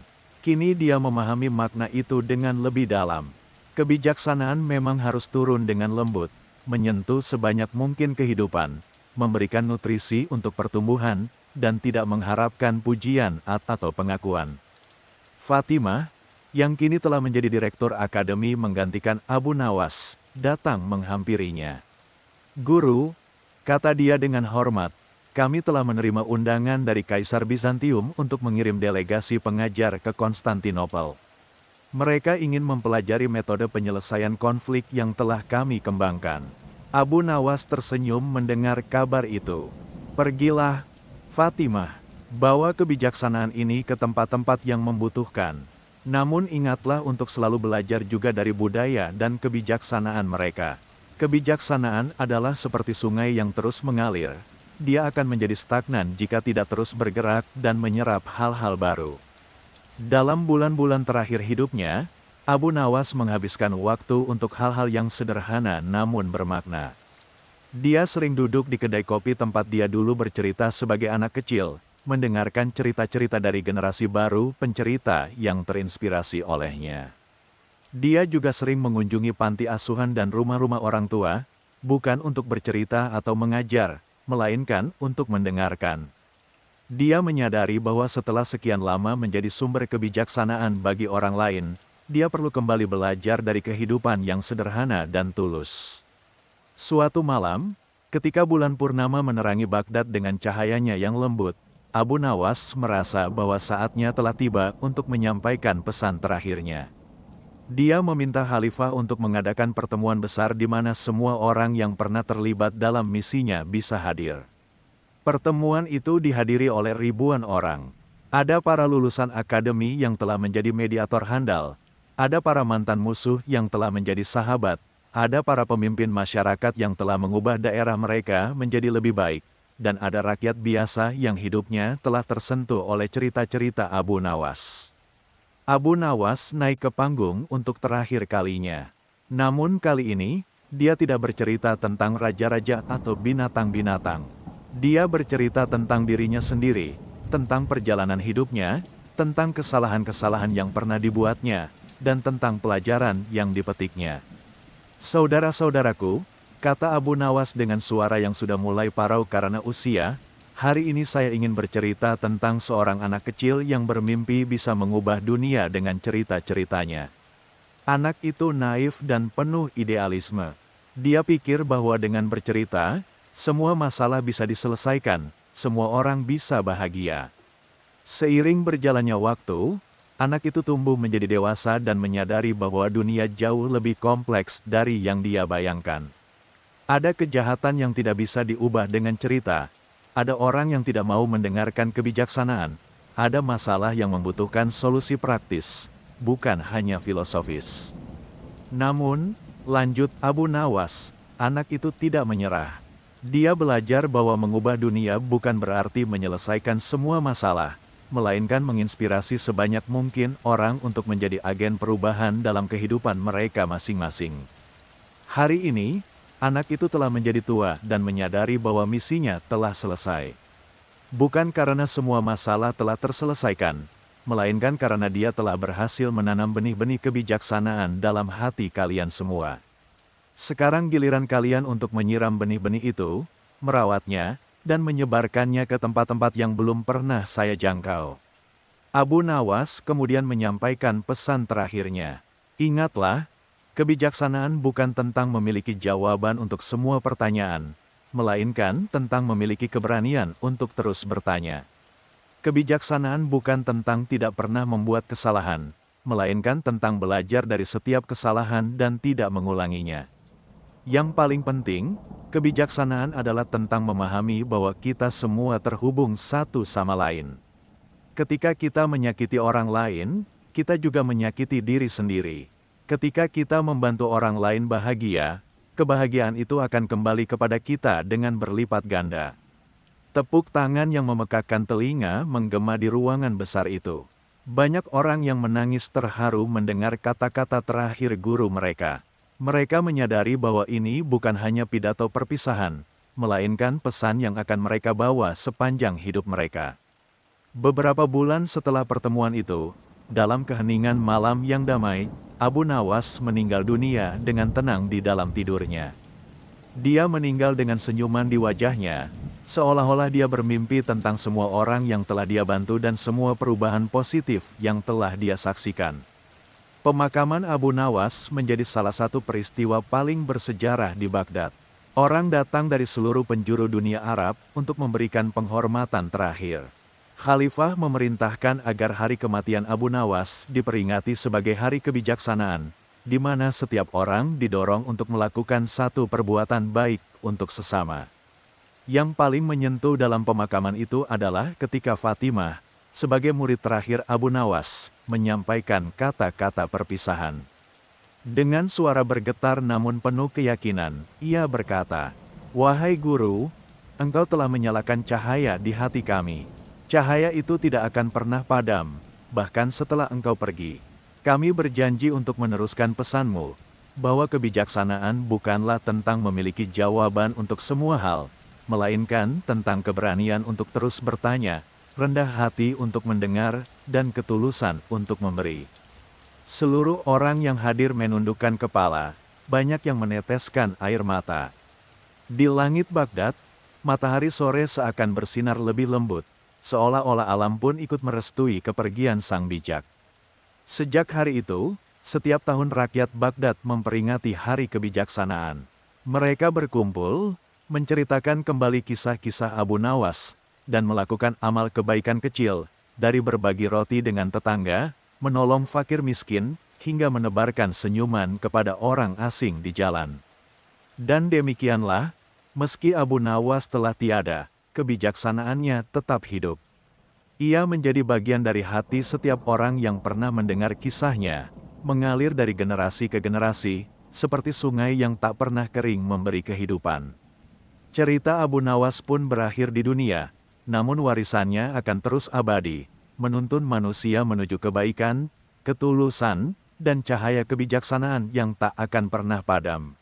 Kini dia memahami makna itu dengan lebih dalam. Kebijaksanaan memang harus turun dengan lembut, menyentuh sebanyak mungkin kehidupan, memberikan nutrisi untuk pertumbuhan, dan tidak mengharapkan pujian atau pengakuan. Fatimah, yang kini telah menjadi direktur akademi menggantikan Abu Nawas, datang menghampirinya. "Guru," kata dia dengan hormat, Kami telah menerima undangan dari Kaisar Bizantium untuk mengirim delegasi pengajar ke Konstantinopel. Mereka ingin mempelajari metode penyelesaian konflik yang telah kami kembangkan. Abu Nawas tersenyum mendengar kabar itu. Pergilah, Fatimah, bawa kebijaksanaan ini ke tempat-tempat yang membutuhkan. Namun ingatlah untuk selalu belajar juga dari budaya dan kebijaksanaan mereka. Kebijaksanaan adalah seperti sungai yang terus mengalir. Dia akan menjadi stagnan jika tidak terus bergerak dan menyerap hal-hal baru. Dalam bulan-bulan terakhir hidupnya, Abu Nawas menghabiskan waktu untuk hal-hal yang sederhana namun bermakna. Dia sering duduk di kedai kopi tempat dia dulu bercerita sebagai anak kecil, mendengarkan cerita-cerita dari generasi baru pencerita yang terinspirasi olehnya. Dia juga sering mengunjungi panti asuhan dan rumah-rumah orang tua, bukan untuk bercerita atau mengajar, melainkan untuk mendengarkan. Dia menyadari bahwa setelah sekian lama menjadi sumber kebijaksanaan bagi orang lain, dia perlu kembali belajar dari kehidupan yang sederhana dan tulus. Suatu malam, ketika bulan purnama menerangi Baghdad dengan cahayanya yang lembut, Abu Nawas merasa bahwa saatnya telah tiba untuk menyampaikan pesan terakhirnya. Dia meminta khalifah untuk mengadakan pertemuan besar di mana semua orang yang pernah terlibat dalam misinya bisa hadir. Pertemuan itu dihadiri oleh ribuan orang. Ada para lulusan akademi yang telah menjadi mediator handal, ada para mantan musuh yang telah menjadi sahabat, ada para pemimpin masyarakat yang telah mengubah daerah mereka menjadi lebih baik, dan ada rakyat biasa yang hidupnya telah tersentuh oleh cerita-cerita Abu Nawas. Abu Nawas naik ke panggung untuk terakhir kalinya. Namun kali ini, dia tidak bercerita tentang raja-raja atau binatang-binatang. Dia bercerita tentang dirinya sendiri, tentang perjalanan hidupnya, tentang kesalahan-kesalahan yang pernah dibuatnya, dan tentang pelajaran yang dipetiknya. Saudara-saudaraku, kata Abu Nawas dengan suara yang sudah mulai parau karena usia, hari ini saya ingin bercerita tentang seorang anak kecil yang bermimpi bisa mengubah dunia dengan cerita-ceritanya. Anak itu naif dan penuh idealisme. Dia pikir bahwa dengan bercerita, semua masalah bisa diselesaikan, semua orang bisa bahagia. Seiring berjalannya waktu, anak itu tumbuh menjadi dewasa dan menyadari bahwa dunia jauh lebih kompleks dari yang dia bayangkan. Ada kejahatan yang tidak bisa diubah dengan cerita. Ada orang yang tidak mau mendengarkan kebijaksanaan. Ada masalah yang membutuhkan solusi praktis, bukan hanya filosofis. Namun, lanjut Abu Nawas, anak itu tidak menyerah. Dia belajar bahwa mengubah dunia bukan berarti menyelesaikan semua masalah, melainkan menginspirasi sebanyak mungkin orang untuk menjadi agen perubahan dalam kehidupan mereka masing-masing. Hari ini, anak itu telah menjadi tua dan menyadari bahwa misinya telah selesai. Bukan karena semua masalah telah terselesaikan, melainkan karena dia telah berhasil menanam benih-benih kebijaksanaan dalam hati kalian semua. Sekarang giliran kalian untuk menyiram benih-benih itu, merawatnya, dan menyebarkannya ke tempat-tempat yang belum pernah saya jangkau. Abu Nawas kemudian menyampaikan pesan terakhirnya. Ingatlah, kebijaksanaan bukan tentang memiliki jawaban untuk semua pertanyaan, melainkan tentang memiliki keberanian untuk terus bertanya. Kebijaksanaan bukan tentang tidak pernah membuat kesalahan, melainkan tentang belajar dari setiap kesalahan dan tidak mengulanginya. Yang paling penting, kebijaksanaan adalah tentang memahami bahwa kita semua terhubung satu sama lain. Ketika kita menyakiti orang lain, kita juga menyakiti diri sendiri. Ketika kita membantu orang lain bahagia, kebahagiaan itu akan kembali kepada kita dengan berlipat ganda. Tepuk tangan yang memekakkan telinga menggema di ruangan besar itu. Banyak orang yang menangis terharu mendengar kata-kata terakhir guru mereka. Mereka menyadari bahwa ini bukan hanya pidato perpisahan, melainkan pesan yang akan mereka bawa sepanjang hidup mereka. Beberapa bulan setelah pertemuan itu, dalam keheningan malam yang damai, Abu Nawas meninggal dunia dengan tenang di dalam tidurnya. Dia meninggal dengan senyuman di wajahnya, seolah-olah dia bermimpi tentang semua orang yang telah dia bantu dan semua perubahan positif yang telah dia saksikan. Pemakaman Abu Nawas menjadi salah satu peristiwa paling bersejarah di Baghdad. Orang datang dari seluruh penjuru dunia Arab untuk memberikan penghormatan terakhir. Khalifah memerintahkan agar hari kematian Abu Nawas diperingati sebagai hari kebijaksanaan, di mana setiap orang didorong untuk melakukan satu perbuatan baik untuk sesama. Yang paling menyentuh dalam pemakaman itu adalah ketika Fatimah, sebagai murid terakhir Abu Nawas, menyampaikan kata-kata perpisahan. Dengan suara bergetar namun penuh keyakinan, ia berkata, "Wahai guru, engkau telah menyalakan cahaya di hati kami. Cahaya itu tidak akan pernah padam, bahkan setelah engkau pergi. Kami berjanji untuk meneruskan pesanmu, bahwa kebijaksanaan bukanlah tentang memiliki jawaban untuk semua hal, melainkan tentang keberanian untuk terus bertanya, rendah hati untuk mendengar, dan ketulusan untuk memberi." Seluruh orang yang hadir menundukkan kepala, banyak yang meneteskan air mata. Di langit Baghdad, matahari sore seakan bersinar lebih lembut, seolah-olah alam pun ikut merestui kepergian sang bijak. Sejak hari itu, setiap tahun rakyat Baghdad memperingati Hari Kebijaksanaan. Mereka berkumpul, menceritakan kembali kisah-kisah Abu Nawas, dan melakukan amal kebaikan kecil, dari berbagi roti dengan tetangga, menolong fakir miskin, hingga menebarkan senyuman kepada orang asing di jalan. Dan demikianlah, meski Abu Nawas telah tiada, kebijaksanaannya tetap hidup. Ia menjadi bagian dari hati setiap orang yang pernah mendengar kisahnya, mengalir dari generasi ke generasi, seperti sungai yang tak pernah kering memberi kehidupan. Cerita Abu Nawas pun berakhir di dunia, namun warisannya akan terus abadi, menuntun manusia menuju kebaikan, ketulusan, dan cahaya kebijaksanaan yang tak akan pernah padam.